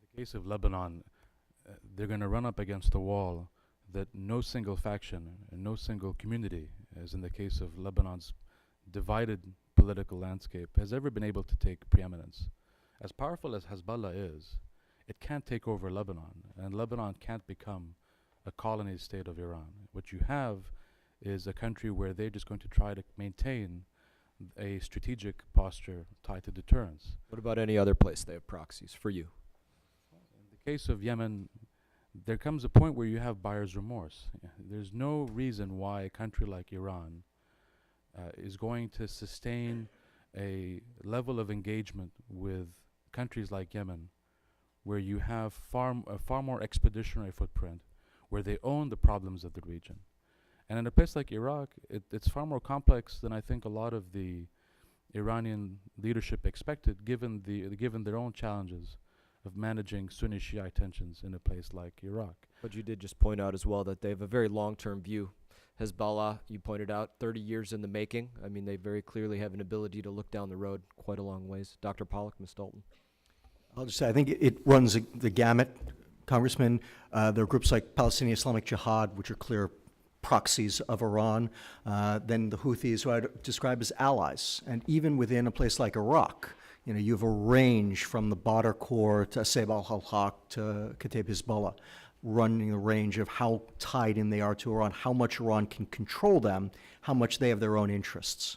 In the case of Lebanon, they're going to run up against a wall that no single faction and no single community, as in the case of Lebanon's divided political landscape, has ever been able to take preeminence. As powerful as Hezbollah is, it can't take over Lebanon, and Lebanon can't become a colony state of Iran. What you have is a country where they're just going to try to maintain a strategic posture tied to deterrence. What about any other place they have proxies for you? In the case of Yemen, there comes a point where you have buyer's remorse. There's no reason why a country like Iran is going to sustain a level of engagement with countries like Yemen, where you have a far more expeditionary footprint, where they own the problems of the region. And in a place like Iraq, it's far more complex than I think a lot of the Iranian leadership expected, given their own challenges of managing Sunni Shiite tensions in a place like Iraq. But you did just point out as well that they have a very long-term view. Hezbollah, you pointed out, 30 years in the making. I mean, they very clearly have an ability to look down the road quite a long ways. Dr. Pollack, Ms. Dalton. I'll just say, I think it runs the gamut, Congressman. There are groups like Palestinian Islamic Jihad, which are clear proxies of Iran. Then the Houthis, who I'd describe as allies. And even within a place like Iraq, you have a range from the Badr Corps to Saif al-Haq to Kataib Hezbollah, running the range of how tied in they are to Iran, how much Iran can control them, how much they have their own interests.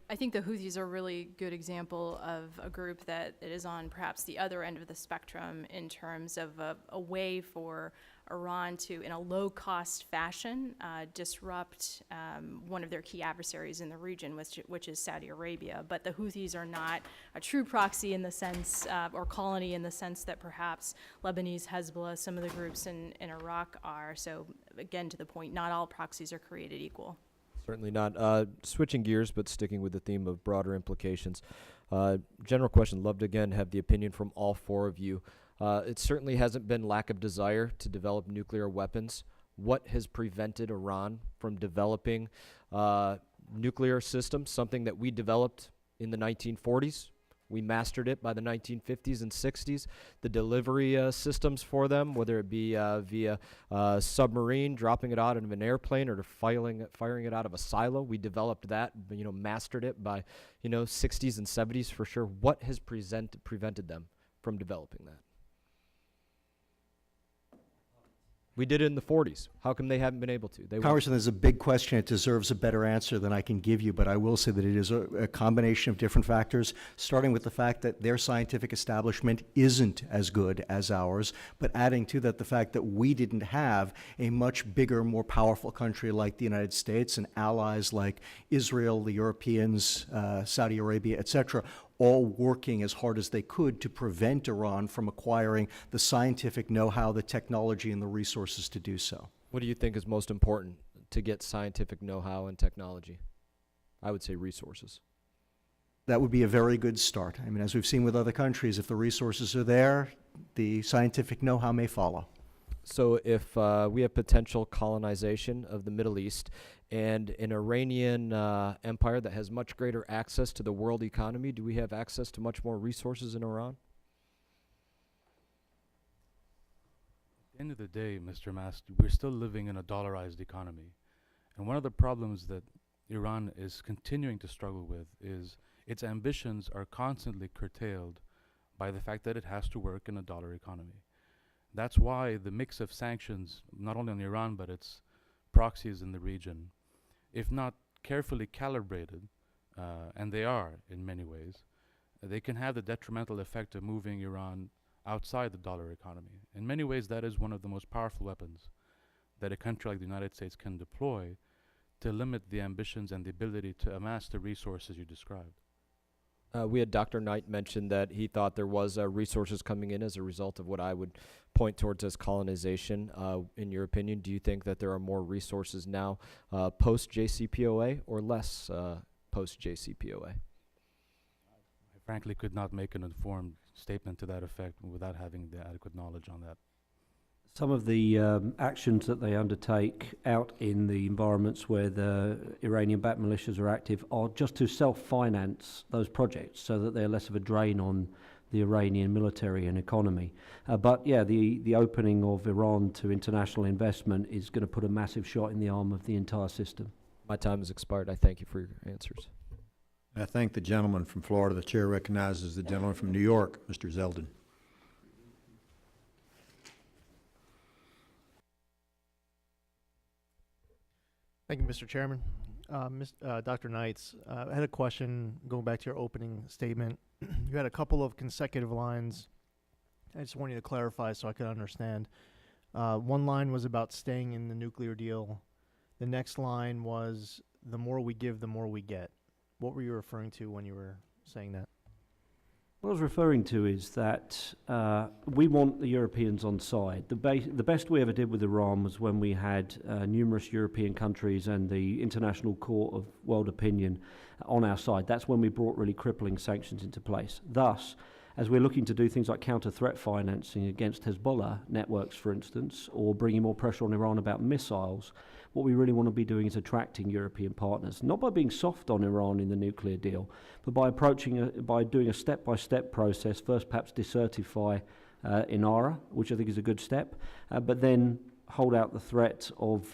I think the Houthis are a really good example of a group that is on perhaps the other end of the spectrum in terms of a way for Iran to, in a low-cost fashion, disrupt one of their key adversaries in the region, which is Saudi Arabia. But the Houthis are not a true proxy in the sense, or colony in the sense that perhaps Lebanese Hezbollah, some of the groups in Iraq are. So again, to the point, not all proxies are created equal. Certainly not. Switching gears, but sticking with the theme of broader implications. General question, love to again have the opinion from all four of you. It certainly hasn't been lack of desire to develop nuclear weapons. What has prevented Iran from developing nuclear systems, something that we developed in the 1940s? We mastered it by the 1950s and 60s. The delivery systems for them, whether it be via submarine, dropping it out of an airplane, or firing it out of a silo, we developed that, mastered it by, 60s and 70s for sure. What has prevented them from developing that? We did it in the 40s. How come they haven't been able to? Congressman, this is a big question. It deserves a better answer than I can give you, but I will say that it is a combination of different factors, starting with the fact that their scientific establishment isn't as good as ours, but adding to that the fact that we didn't have a much bigger, more powerful country like the United States and allies like Israel, the Europeans, Saudi Arabia, et cetera, all working as hard as they could to prevent Iran from acquiring the scientific know-how, the technology, and the resources to do so. What do you think is most important to get scientific know-how and technology? I would say resources. That would be a very good start. I mean, as we've seen with other countries, if the resources are there, the scientific know-how may follow. So if we have potential colonization of the Middle East and an Iranian empire that has much greater access to the world economy, do we have access to much more resources in Iran? At the end of the day, Mr. Mast, we're still living in a dollarized economy. And one of the problems that Iran is continuing to struggle with is its ambitions are constantly curtailed by the fact that it has to work in a dollar economy. That's why the mix of sanctions, not only on Iran, but its proxies in the region, if not carefully calibrated, and they are in many ways, they can have the detrimental effect of moving Iran outside the dollar economy. In many ways, that is one of the most powerful weapons that a country like the United States can deploy to limit the ambitions and the ability to amass the resources you described. We had Dr. Knight mention that he thought there was resources coming in as a result of what I would point towards as colonization. In your opinion, do you think that there are more resources now post-JCPOA or less post-JCPOA? I frankly could not make an informed statement to that effect without having the adequate knowledge on that. Some of the actions that they undertake out in the environments where the Iranian-backed militias are active are just to self-finance those projects so that they're less of a drain on the Iranian military and economy. But yeah, the opening of Iran to international investment is going to put a massive shot in the arm of the entire system. My time has expired. I thank you for your answers. I thank the gentleman from Florida. The chair recognizes the gentleman from New York, Mr. Zeldin. Thank you, Mr. Chairman. Dr. Knights, I had a question going back to your opening statement. You had a couple of consecutive lines. I just want you to clarify so I could understand. One line was about staying in the nuclear deal. The next line was, the more we give, the more we get. What were you referring to when you were saying that? What I was referring to is that we want the Europeans on side. The best we ever did with Iran was when we had numerous European countries and the International Court of World Opinion on our side. That's when we brought really crippling sanctions into place. Thus, as we're looking to do things like counter-threat financing against Hezbollah networks, for instance, or bringing more pressure on Iran about missiles, what we really want to be doing is attracting European partners, not by being soft on Iran in the nuclear deal, but by by doing a step-by-step process. First, perhaps decertify INARA, which I think is a good step, but then hold out the threat of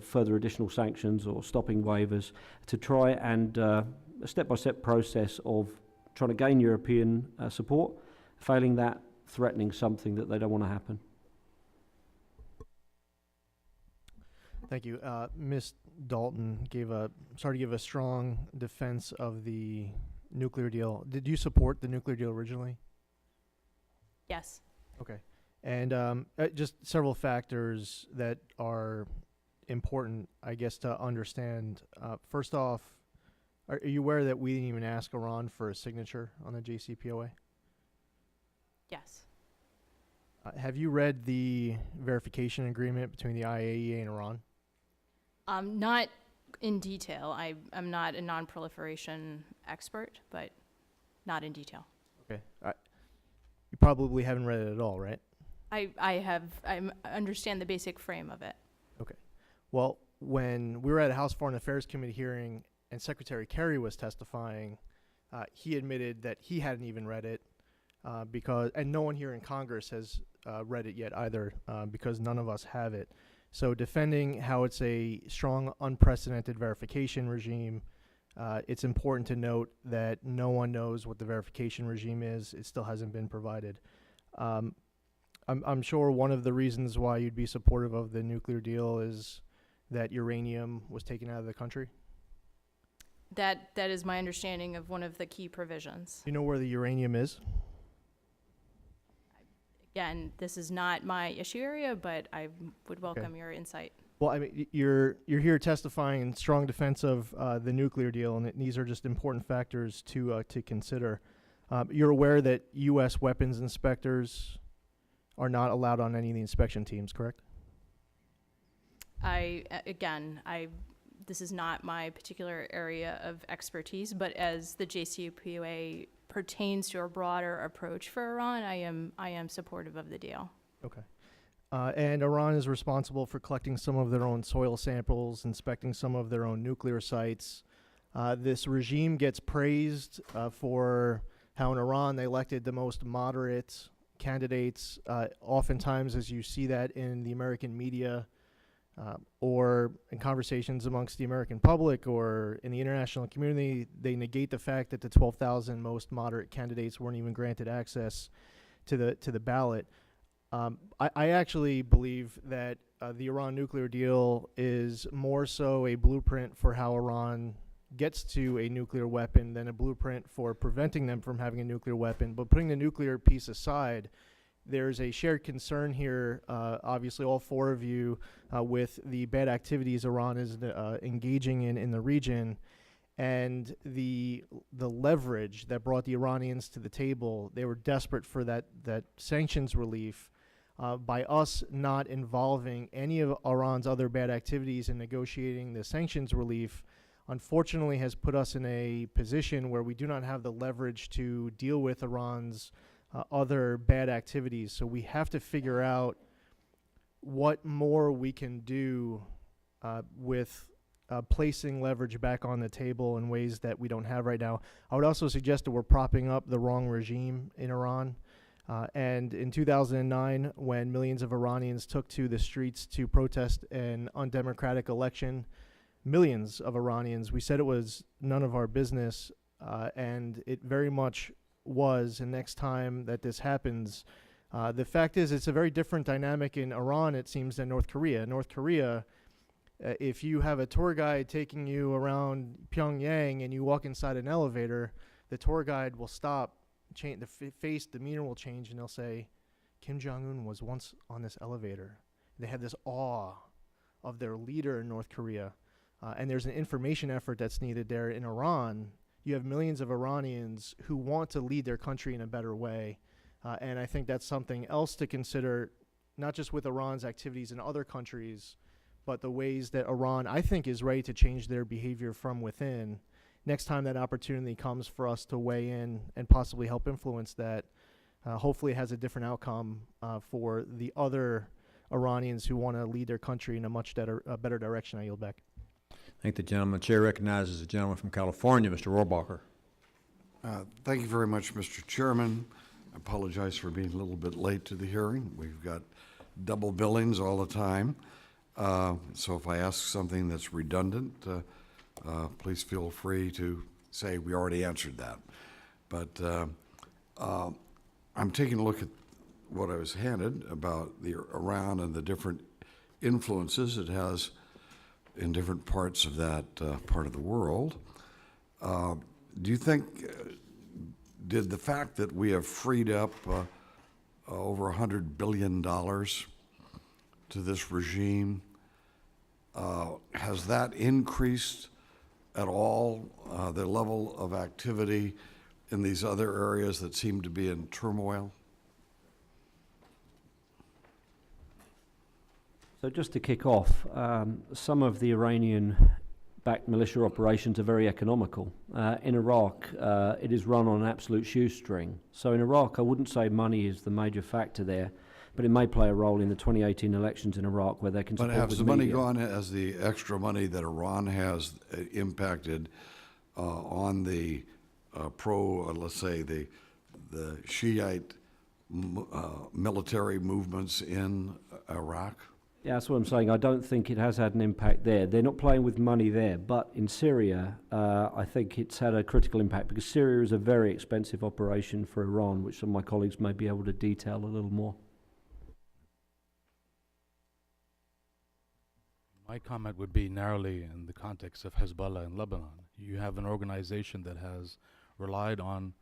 further additional sanctions or stopping waivers to try and a step-by-step process of trying to gain European support, failing that, threatening something that they don't want to happen. Thank you. Ms. Dalton started to give a strong defense of the nuclear deal. Did you support the nuclear deal originally? Yes. Okay. And just several factors that are important, I guess, to understand. First off, are you aware that we didn't even ask Iran for a signature on the JCPOA? Yes. Have you read the verification agreement between the IAEA and Iran? Not in detail. I'm not a non-proliferation expert, but not in detail. Okay. You probably haven't read it at all, right? I understand the basic frame of it. Okay. Well, when we were at a House Foreign Affairs Committee hearing and Secretary Kerry was testifying, he admitted that he hadn't even read it and no one here in Congress has read it yet either because none of us have it. So defending how it's a strong, unprecedented verification regime, it's important to note that no one knows what the verification regime is. It still hasn't been provided. I'm sure one of the reasons why you'd be supportive of the nuclear deal is that uranium was taken out of the country. That is my understanding of one of the key provisions. Do you know where the uranium is? Again, this is not my issue area, but I would welcome your insight. Well, I mean, you're here testifying in strong defense of the nuclear deal, and these are just important factors to consider. You're aware that U.S. weapons inspectors are not allowed on any of the inspection teams, correct? This is not my particular area of expertise, but as the JCPOA pertains to a broader approach for Iran, I am supportive of the deal. Okay. And Iran is responsible for collecting some of their own soil samples, inspecting some of their own nuclear sites. This regime gets praised for how in Iran they elected the most moderate candidates. Oftentimes, as you see that in the American media or in conversations amongst the American public or in the international community, they negate the fact that the 12,000 most moderate candidates weren't even granted access to the ballot. I actually believe that the Iran nuclear deal is more so a blueprint for how Iran gets to a nuclear weapon than a blueprint for preventing them from having a nuclear weapon. But putting the nuclear piece aside, there's a shared concern here, obviously all four of you, with the bad activities Iran is engaging in the region, and the leverage that brought the Iranians to the table. They were desperate for that sanctions relief. By us not involving any of Iran's other bad activities in negotiating the sanctions relief, unfortunately has put us in a position where we do not have the leverage to deal with Iran's other bad activities. So we have to figure out what more we can do with placing leverage back on the table in ways that we don't have right now. I would also suggest that we're propping up the wrong regime in Iran. And in 2009, when millions of Iranians took to the streets to protest an undemocratic election, millions of Iranians, we said it was none of our business, and it very much was. And next time that this happens, the fact is it's a very different dynamic in Iran, it seems, than North Korea. North Korea, if you have a tour guide taking you around Pyongyang and you walk inside an elevator, the tour guide will stop. The face demeanor will change, and they'll say, Kim Jong-un was once on this elevator. They have this awe of their leader in North Korea, and there's an information effort that's needed there. In Iran, you have millions of Iranians who want to lead their country in a better way, and I think that's something else to consider, not just with Iran's activities in other countries, but the ways that Iran, I think, is ready to change their behavior from within. Next time that opportunity comes for us to weigh in and possibly help influence that, hopefully it has a different outcome for the other Iranians who want to lead their country in a much better direction. I yield back. Thank the gentleman. Chair recognizes the gentleman from California, Mr. Rohrbacher. Thank you very much, Mr. Chairman. I apologize for being a little bit late to the hearing. We've got double billings all the time. So if I ask something that's redundant, please feel free to say we already answered that. But I'm taking a look at what I was handed about the Iran and the different influences it has in different parts of that part of the world. Do you think, did the fact that we have freed up over $100 billion to this regime, has that increased at all the level of activity in these other areas that seem to be in turmoil? So just to kick off, some of the Iranian-backed militia operations are very economical. In Iraq, it is run on an absolute shoestring. So in Iraq, I wouldn't say money is the major factor there, but it may play a role in the 2018 elections in Iraq where they can support with But has the money media. gone, as the extra money that Iran has impacted on the let's say the Shiite military movements in Iraq? Yeah, that's what I'm saying. I don't think it has had an impact there. They're not playing with money there. But in Syria, I think it's had a critical impact because Syria is a very expensive operation for Iran, which some of my colleagues may be able to detail a little more. My comment would be narrowly in the context of Hezbollah in Lebanon. You have an organization that has relied on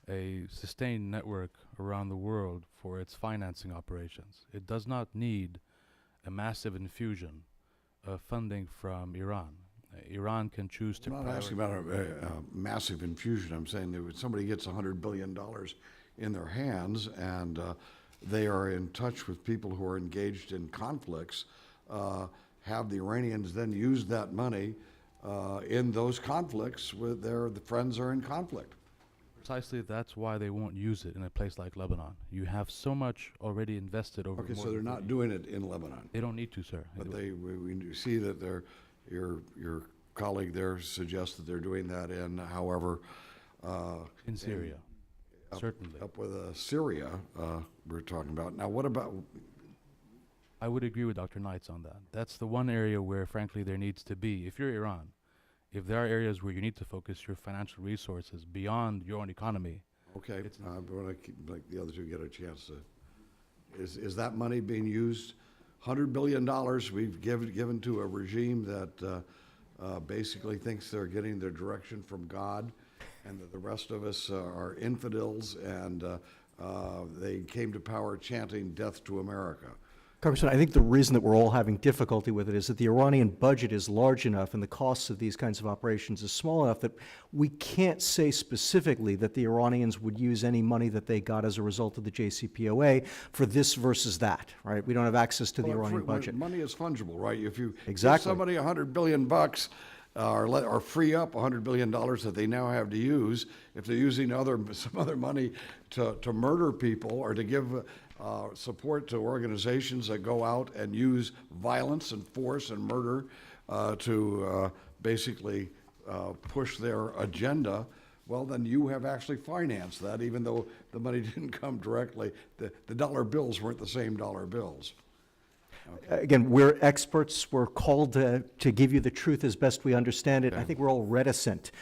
a sustained network around the world for its financing operations. It does not need a massive infusion of funding from Iran. Iran can choose to I'm not asking about a massive infusion. I'm saying that when somebody gets $100 billion in their hands and they are in touch with people who are engaged in conflicts, have the Iranians then used that money in those conflicts with the friends are in conflict. Precisely, that's why they won't use it in a place like Lebanon. You have so much already invested over. Okay, more so they're than not 30 doing it in Lebanon. They don't need to, sir. But we see that your colleague there suggests that they're doing that in, however. In Syria, certainly. Up with Syria, we're talking about. Now, what about, I would agree with Dr. Knights on that. That's the one area where, frankly, there needs to be, if you're Iran, if there are areas where you need to focus your financial resources beyond your own economy. okay, but when I keep, like the other two get a chance to, is that money being used? $100 billion we've given to a regime that basically thinks they're getting their direction from God, and that the rest of us are infidels, and they came to power chanting death to America. Congressman, I think the reason that we're all having difficulty with it is that the Iranian budget is large enough and the costs of these kinds of operations is small enough that we can't say specifically that the Iranians would use any money that they got as a result of the JCPOA for this versus that, right? We don't have access to the Well, Iranian budget. Money is fungible, right? If you Exactly. give somebody $100 billion or free up $100 billion that they now have to use, if they're using some other money to murder people or to give support to organizations that go out and use violence and force and murder to basically push their agenda, well, then you have actually financed that, even though the money didn't come directly. The dollar bills weren't the same dollar bills. Again, we're experts. We're called to give you the truth as best we understand it. I think we're all reticent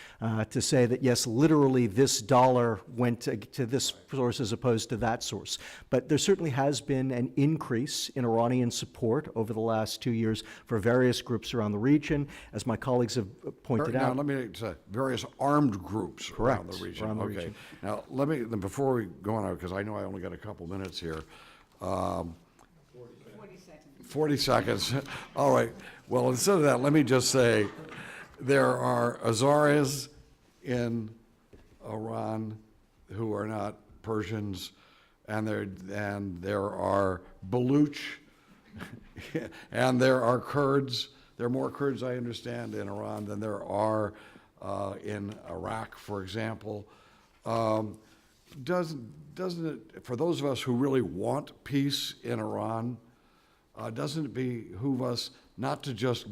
to say that, yes, literally this dollar went to this source as opposed to that source. But there certainly has been an increase in Iranian support over the last 2 years for various groups around the region. As my colleagues have pointed Now, out. let me say, various armed groups around Correct, the region. around the Okay. region. Now, before we go on, because I know I only got a couple minutes here. 40 seconds. All right. Well, instead of that, let me just say there are Azaris in Iran who are not Persians, and there are Baluch, and there are Kurds. There are more Kurds, I understand, in Iran than there are in Iraq, for example. Doesn't it, for those of us who really want peace in Iran, doesn't it behoove us not to just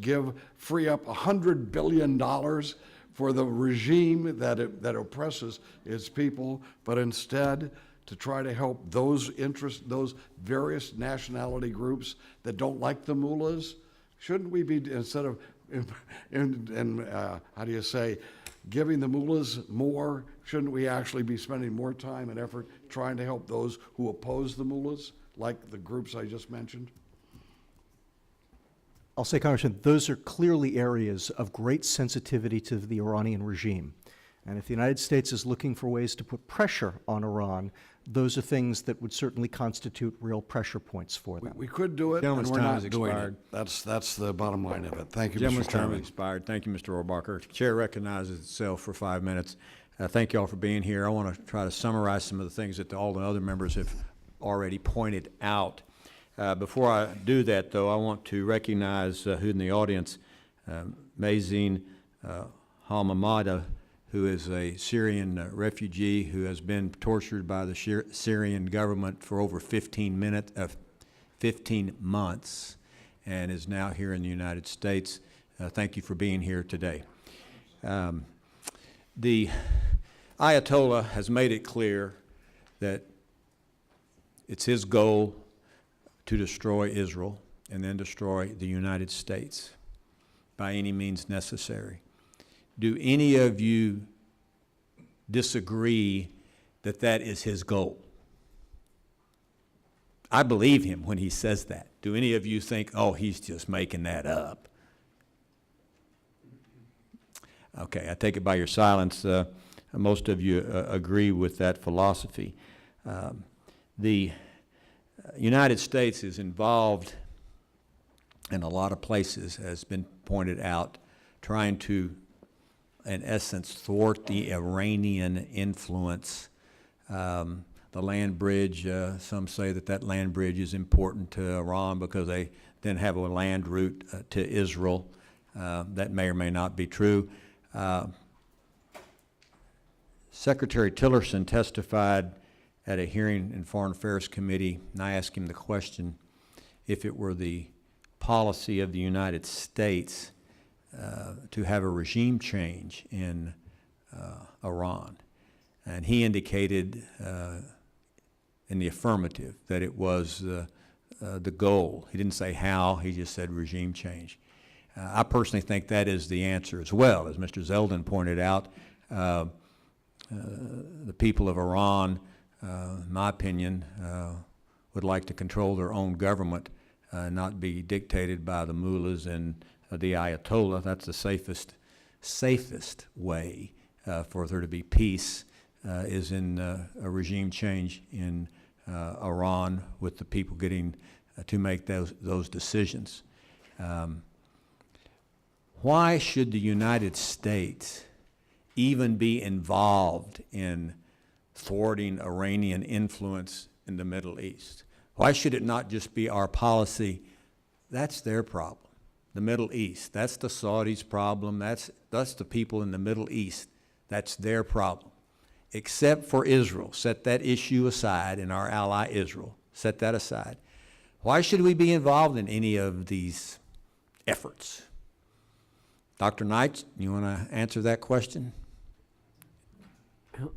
free up $100 billion for the regime that oppresses its people, but instead to try to help those various nationality groups that don't like the mullahs? Shouldn't we be, instead of, how do you say, giving the mullahs more, shouldn't we actually be spending more time and effort trying to help those who oppose the mullahs, like the groups I just mentioned? I'll say, Congressman, those are clearly areas of great sensitivity to the Iranian regime. And if the United States is looking for ways to put pressure on Iran, those are things that would certainly constitute real pressure points for them. We could do it, and Gentleman's we're time not has doing it. expired. That's the bottom line of it. Thank you, Gentleman's Mr. term Chairman. expired. Thank you, Mr. Rohrbacher. The chair recognizes itself for 5 minutes. Thank you all for being here. I want to try to summarize some of the things that all the other members have already pointed out. Before I do that, though, I want to recognize who in the audience, Mazin Halmamada, who is a Syrian refugee who has been tortured by the Syrian government for over 15 months and is now here in the United States. Thank you for being here today. The Ayatollah has made it clear that it's his goal to destroy Israel and then destroy the United States by any means necessary. Do any of you disagree that that is his goal? I believe him when he says that. Do any of you think, oh, he's just making that up? Okay, I take it by your silence. Most of you agree with that philosophy. The United States is involved in a lot of places, as has been pointed out, trying to, in essence, thwart the Iranian influence. The land bridge, some say that land bridge is important to Iran because they then have a land route to Israel. That may or may not be true. Secretary Tillerson testified at a hearing in Foreign Affairs Committee, and I asked him the question if it were the policy of the United States to have a regime change in Iran. And he indicated in the affirmative that it was the goal. He didn't say how, he just said regime change. I personally think that is the answer as well. As Mr. Zeldin pointed out, the people of Iran, in my opinion, would like to control their own government, not be dictated by the mullahs and the Ayatollah. That's the safest way for there to be peace, is in a regime change in Iran, with the people getting to make those decisions. Why should the United States even be involved in thwarting Iranian influence in the Middle East? Why should it not just be our policy? That's their problem. The Middle East, that's the Saudis' problem. That's the people in the Middle East. That's their problem. Except for Israel. Set that issue aside, and our ally Israel. Set that aside. Why should we be involved in any of these efforts? Dr. Knight, you want to answer that question?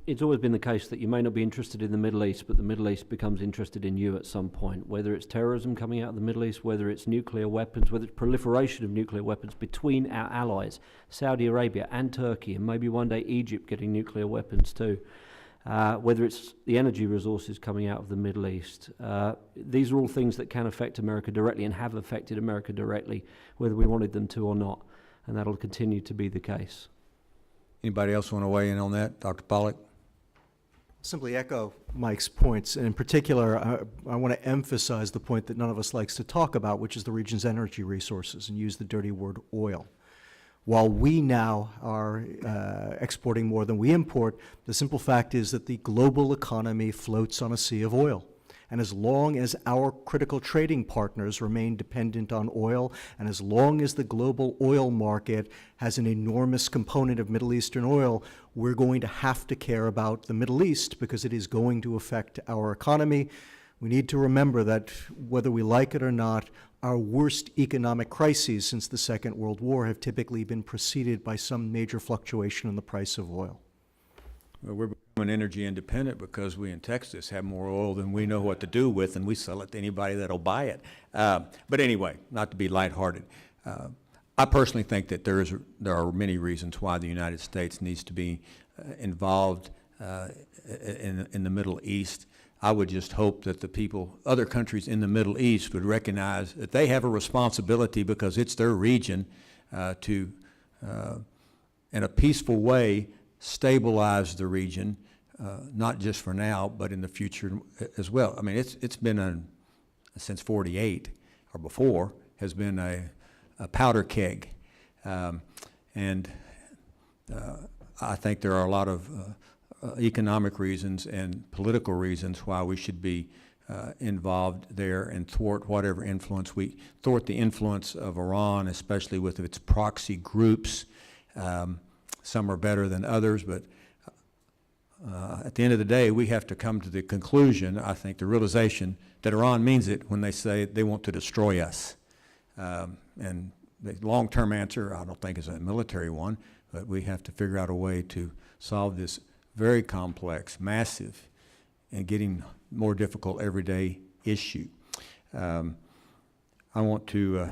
It's always been the case that you may not be interested in the Middle East, but the Middle East becomes interested in you at some point, whether it's terrorism coming out of the Middle East, whether it's nuclear weapons, whether it's proliferation of nuclear weapons between our allies, Saudi Arabia and Turkey, and maybe one day Egypt getting nuclear weapons too, whether it's the energy resources coming out of the Middle East. These are all things that can affect America directly and have affected America directly, whether we wanted them to or not, and that'll continue to be the case. Anybody else want to weigh in on that? Dr. Pollack? Simply echo Mike's points, and in particular, I want to emphasize the point that none of us likes to talk about, which is the region's energy resources, and use the dirty word oil. While we now are exporting more than we import, the simple fact is that the global economy floats on a sea of oil. And as long as our critical trading partners remain dependent on oil, and as long as the global oil market has an enormous component of Middle Eastern oil, we're going to have to care about the Middle East because it is going to affect our economy. We need to remember that whether we like it or not, our worst economic crises since the Second World War have typically been preceded by some major fluctuation in the price of oil. Well, we're becoming energy independent because we in Texas have more oil than we know what to do with, and we sell it to anybody that'll buy it. But anyway, not to be lighthearted, I personally think that there are many reasons why the United States needs to be involved in the Middle East. I would just hope that the people, other countries in the Middle East, would recognize that they have a responsibility because it's their region to, in a peaceful way, stabilize the region, not just for now, but in the future as well. I mean, it's been since '48 or before, has been a powder keg. And I think there are a lot of economic reasons and political reasons why we should be involved there and thwart whatever influence thwart the influence of Iran, especially with its proxy groups. Some are better than others, but at the end of the day, we have to come to the conclusion, I think, the realization that Iran means it when they say they want to destroy us. And the long-term answer, I don't think, is a military one, but we have to figure out a way to solve this very complex, massive, and getting more difficult everyday issue. I want to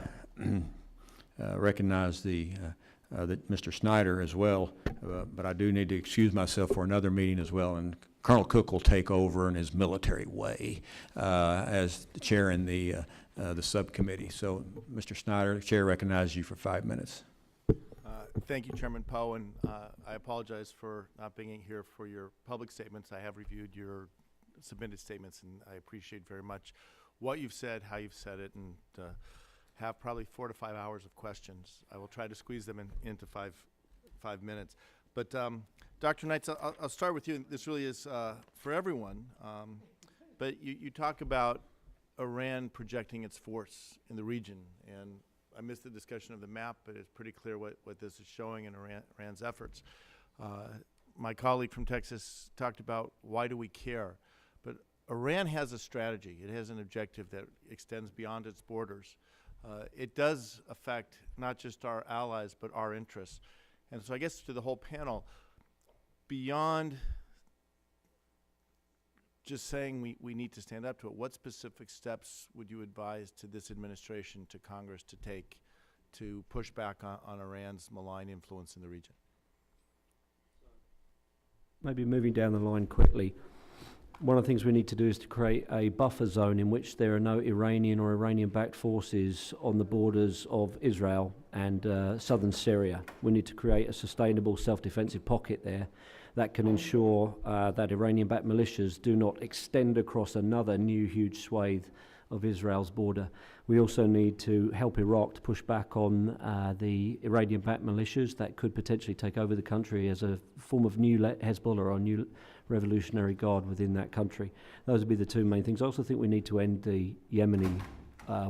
recognize that Mr. Snyder as well, but I do need to excuse myself for another meeting as well, and Colonel Cook will take over in his military way as the chair in the subcommittee. So, Mr. Snyder, the chair recognizes you for 5 minutes. Thank you, Chairman Poe, and I apologize for not being here for your public statements. I have reviewed your submitted statements, and I appreciate very much what you've said, how you've said it, and have probably 4 to 5 hours of questions. I will try to squeeze them into five minutes. But Dr. Knights, I'll start with you. This really is for everyone. But you talk about Iran projecting its force in the region, and I missed the discussion of the map, but it's pretty clear what this is showing in Iran's efforts. My colleague from Texas talked about why do we care, but Iran has a strategy. It has an objective that extends beyond its borders. It does affect not just our allies, but our interests. And so I guess to the whole panel, beyond just saying we need to stand up to it, what specific steps would you advise to this administration, to Congress to take to push back on Iran's malign influence in the region? Maybe moving down the line quickly, one of the things we need to do is to create a buffer zone in which there are no Iranian or Iranian-backed forces on the borders of Israel and southern Syria. We need to create a sustainable self-defensive pocket there that can ensure that Iranian-backed militias do not extend across another new huge swathe of Israel's border. We also need to help Iraq to push back on the Iranian-backed militias that could potentially take over the country as a form of new Hezbollah or new Revolutionary Guard within that country. Those would be the two main things. I also think we need to end the Yemeni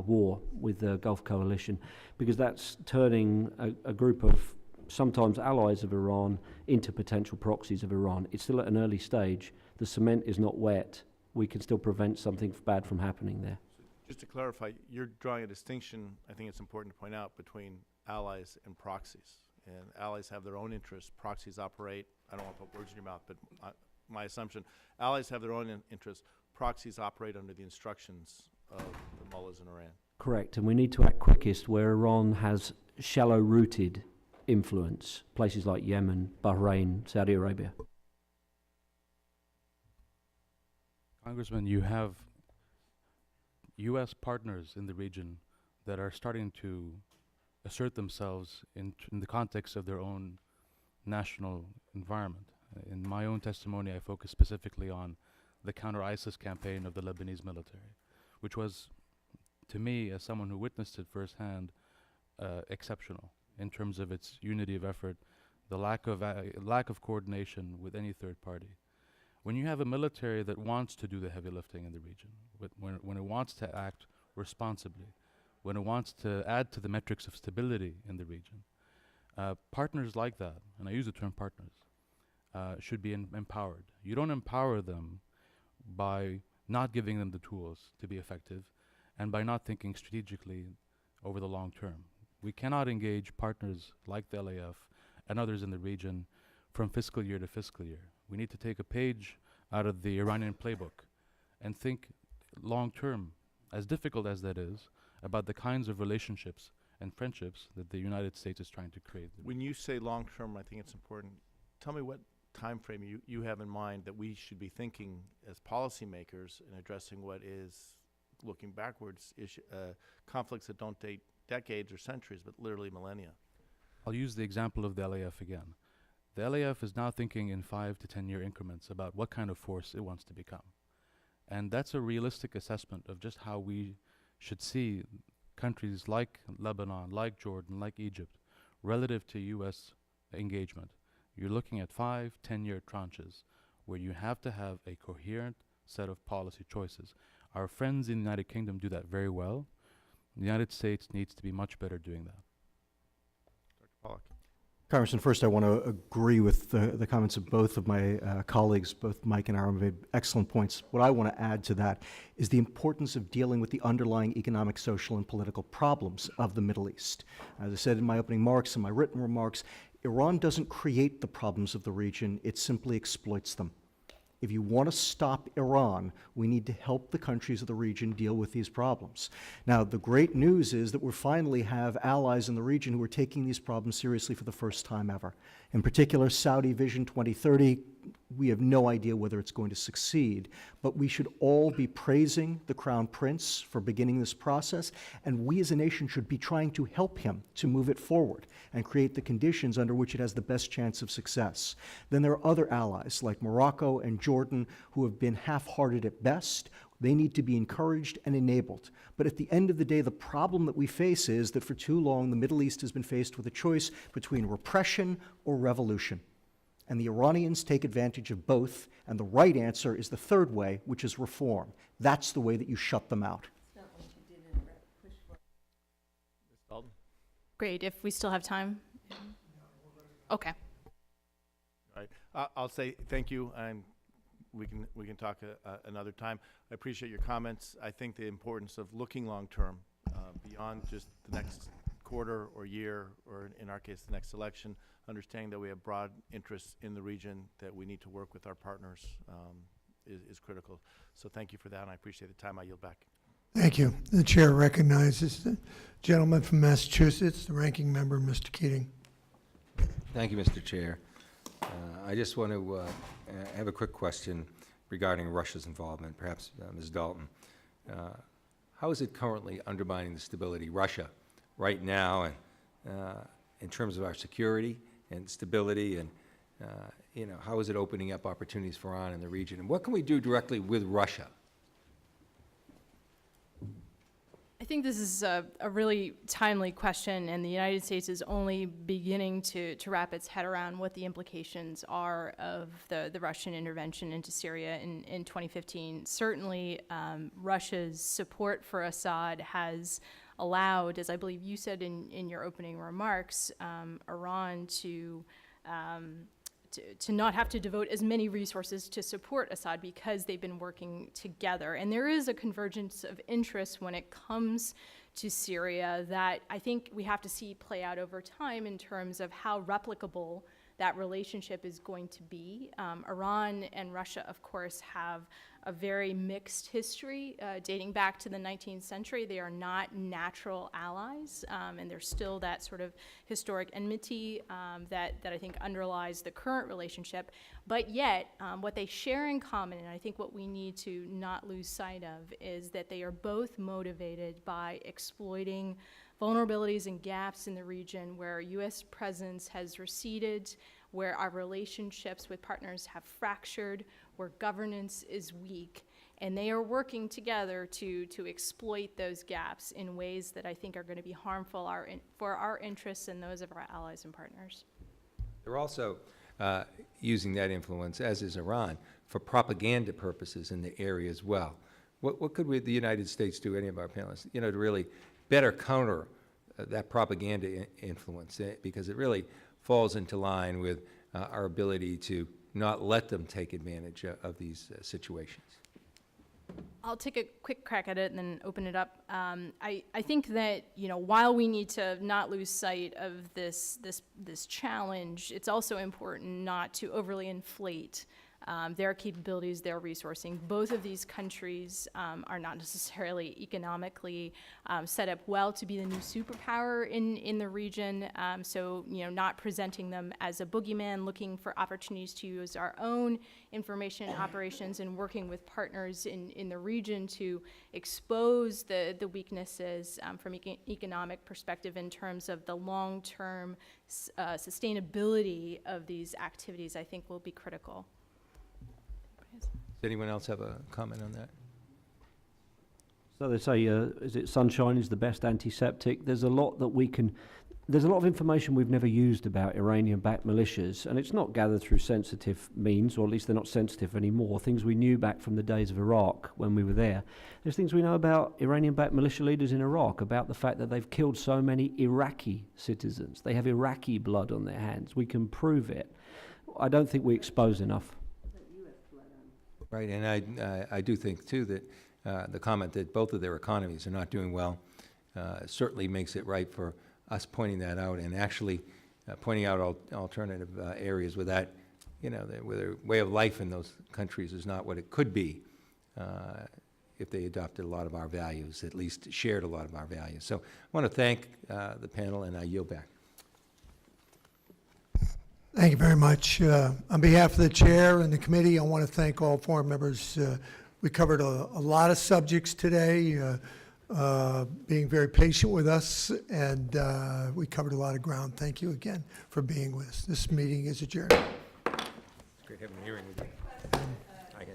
war with the Gulf Coalition, because that's turning a group of sometimes allies of Iran into potential proxies of Iran. It's still at an early stage. The cement is not wet. We can still prevent something bad from happening there. Just to clarify, you're drawing a distinction, I think it's important to point out, between allies and proxies. And allies have their own interests. Proxies operate, I don't want to put words in your mouth, but my assumption, allies have their own interests. Proxies operate under the instructions of the mullahs in Iran. Correct, and we need to act quickest where Iran has shallow-rooted influence, places like Yemen, Bahrain, Saudi Arabia. Congressman, you have U.S. partners in the region that are starting to assert themselves in the context of their own national environment. In my own testimony, I focus specifically on the counter-ISIS campaign of the Lebanese military, which was, to me, as someone who witnessed it firsthand, exceptional in terms of its unity of effort, the lack of coordination with any third party. When you have a military that wants to do the heavy lifting in the region, when it wants to act responsibly, when it wants to add to the metrics of stability in the region, partners like that, and I use the term partners, should be empowered. You don't empower them by not giving them the tools to be effective and by not thinking strategically over the long term. We cannot engage partners like the LAF and others in the region from fiscal year to fiscal year. We need to take a page out of the Iranian playbook and think long term, as difficult as that is, about the kinds of relationships and friendships that the United States is trying to create. When you say long term, I think it's important. Tell me what time frame you have in mind that we should be thinking as policymakers in addressing what is, looking backwards, conflicts that don't date decades or centuries, but literally millennia. I'll use the example of the LAF again. The LAF is now thinking in 5 to 10 year increments about what kind of force it wants to become. And that's a realistic assessment of just how we should see countries like Lebanon, like Jordan, like Egypt, relative to U.S. engagement. You're looking at 5, 10-year tranches where you have to have a coherent set of policy choices. Our friends in the United Kingdom do that very well. The United States needs to be much better doing that. Dr. Pollack. Congressman, first I want to agree with the comments of both of my colleagues, both Mike and Aaron made excellent points. What I want to add to that is the importance of dealing with the underlying economic, social, and political problems of the Middle East. As I said in my opening remarks and my written remarks, Iran doesn't create the problems of the region, it simply exploits them. If you want to stop Iran, we need to help the countries of the region deal with these problems. Now, the great news is that we finally have allies in the region who are taking these problems seriously for the first time ever. In particular, Saudi Vision 2030, we have no idea whether it's going to succeed, but we should all be praising the Crown Prince for beginning this process, and we as a nation should be trying to help him to move it forward and create the conditions under which it has the best chance of success. Then there are other allies like Morocco and Jordan who have been half-hearted at best. They need to be encouraged and enabled. But at the end of the day, the problem that we face is that for too long, the Middle East has been faced with a choice between repression or revolution. And the Iranians take advantage of both, and the right answer is the third way, which is reform. That's the way that you shut them out. Ms. Dalton. Great, if we still have time. Okay. All right. I'll say thank you, and we can talk another time. I appreciate your comments. I think the importance of looking long-term, beyond just the next quarter or year, or in our case, the next election, understanding that we have broad interests in the region, that we need to work with our partners is critical. So thank you for that, and I appreciate the time. I yield back. Thank you. The chair recognizes the gentleman from Massachusetts, the ranking member, Mr. Keating. Thank you, Mr. Chair. I just want to have a quick question regarding Russia's involvement, perhaps Ms. Dalton. How is it currently undermining the stability, Russia, right now, and in terms of our security and stability, and how is it opening up opportunities for Iran in the region? And what can we do directly with Russia? I think this is a really timely question, and the United States is only beginning to wrap its head around what the implications are of the Russian intervention into Syria in 2015. Certainly, Russia's support for Assad has allowed, as I believe you said in your opening remarks, Iran to not have to devote as many resources to support Assad because they've been working together. And there is a convergence of interests when it comes to Syria that I think we have to see play out over time in terms of how replicable that relationship is going to be. Iran and Russia, of course, have a very mixed history dating back to the 19th century. They are not natural allies, and there's still that sort of historic enmity that I think underlies the current relationship. But yet, what they share in common, and I think what we need to not lose sight of, is that they are both motivated by exploiting vulnerabilities and gaps in the region where U.S. presence has receded, where our relationships with partners have fractured, where governance is weak, and they are working together to exploit those gaps in ways that I think are going to be harmful for our interests and those of our allies and partners. They're also using that influence, as is Iran, for propaganda purposes in the area as well. What could the United States do, any of our panelists, to really better counter that propaganda influence, because it really falls into line with our ability to not let them take advantage of these situations? I'll take a quick crack at it and then open it up. I think that while we need to not lose sight of this challenge, it's also important not to overly inflate their capabilities, their resourcing. Both of these countries are not necessarily economically set up well to be the new superpower in the region. So, not presenting them as a boogeyman, looking for opportunities to use our own information operations and working with partners in the region to expose the weaknesses from economic perspective in terms of the long-term sustainability of these activities, I think will be critical. Does anyone else have a comment on that? So they say, is it sunshine is the best antiseptic? There's a lot of information we've never used about Iranian-backed militias, and it's not gathered through sensitive means, or at least they're not sensitive anymore. Things we knew back from the days of Iraq when we were there. There's things we know about Iranian-backed militia leaders in Iraq, about the fact that they've killed so many Iraqi citizens. They have Iraqi blood on their hands. We can prove it. I don't think we expose enough. Right, and I do think, too, that the comment that both of their economies are not doing well certainly makes it right for us pointing that out and actually pointing out alternative areas where that, where their way of life in those countries is not what it could be if they adopted a lot of our values, at least shared a lot of our values. So I want to thank the panel, and I yield back. Thank you very much. On behalf of the chair and the committee, I want to thank all four members. We covered a lot of subjects today, being very patient with us, and we covered a lot of ground. Thank you again for being with us. This meeting is adjourned. It's great having a hearing with you. I can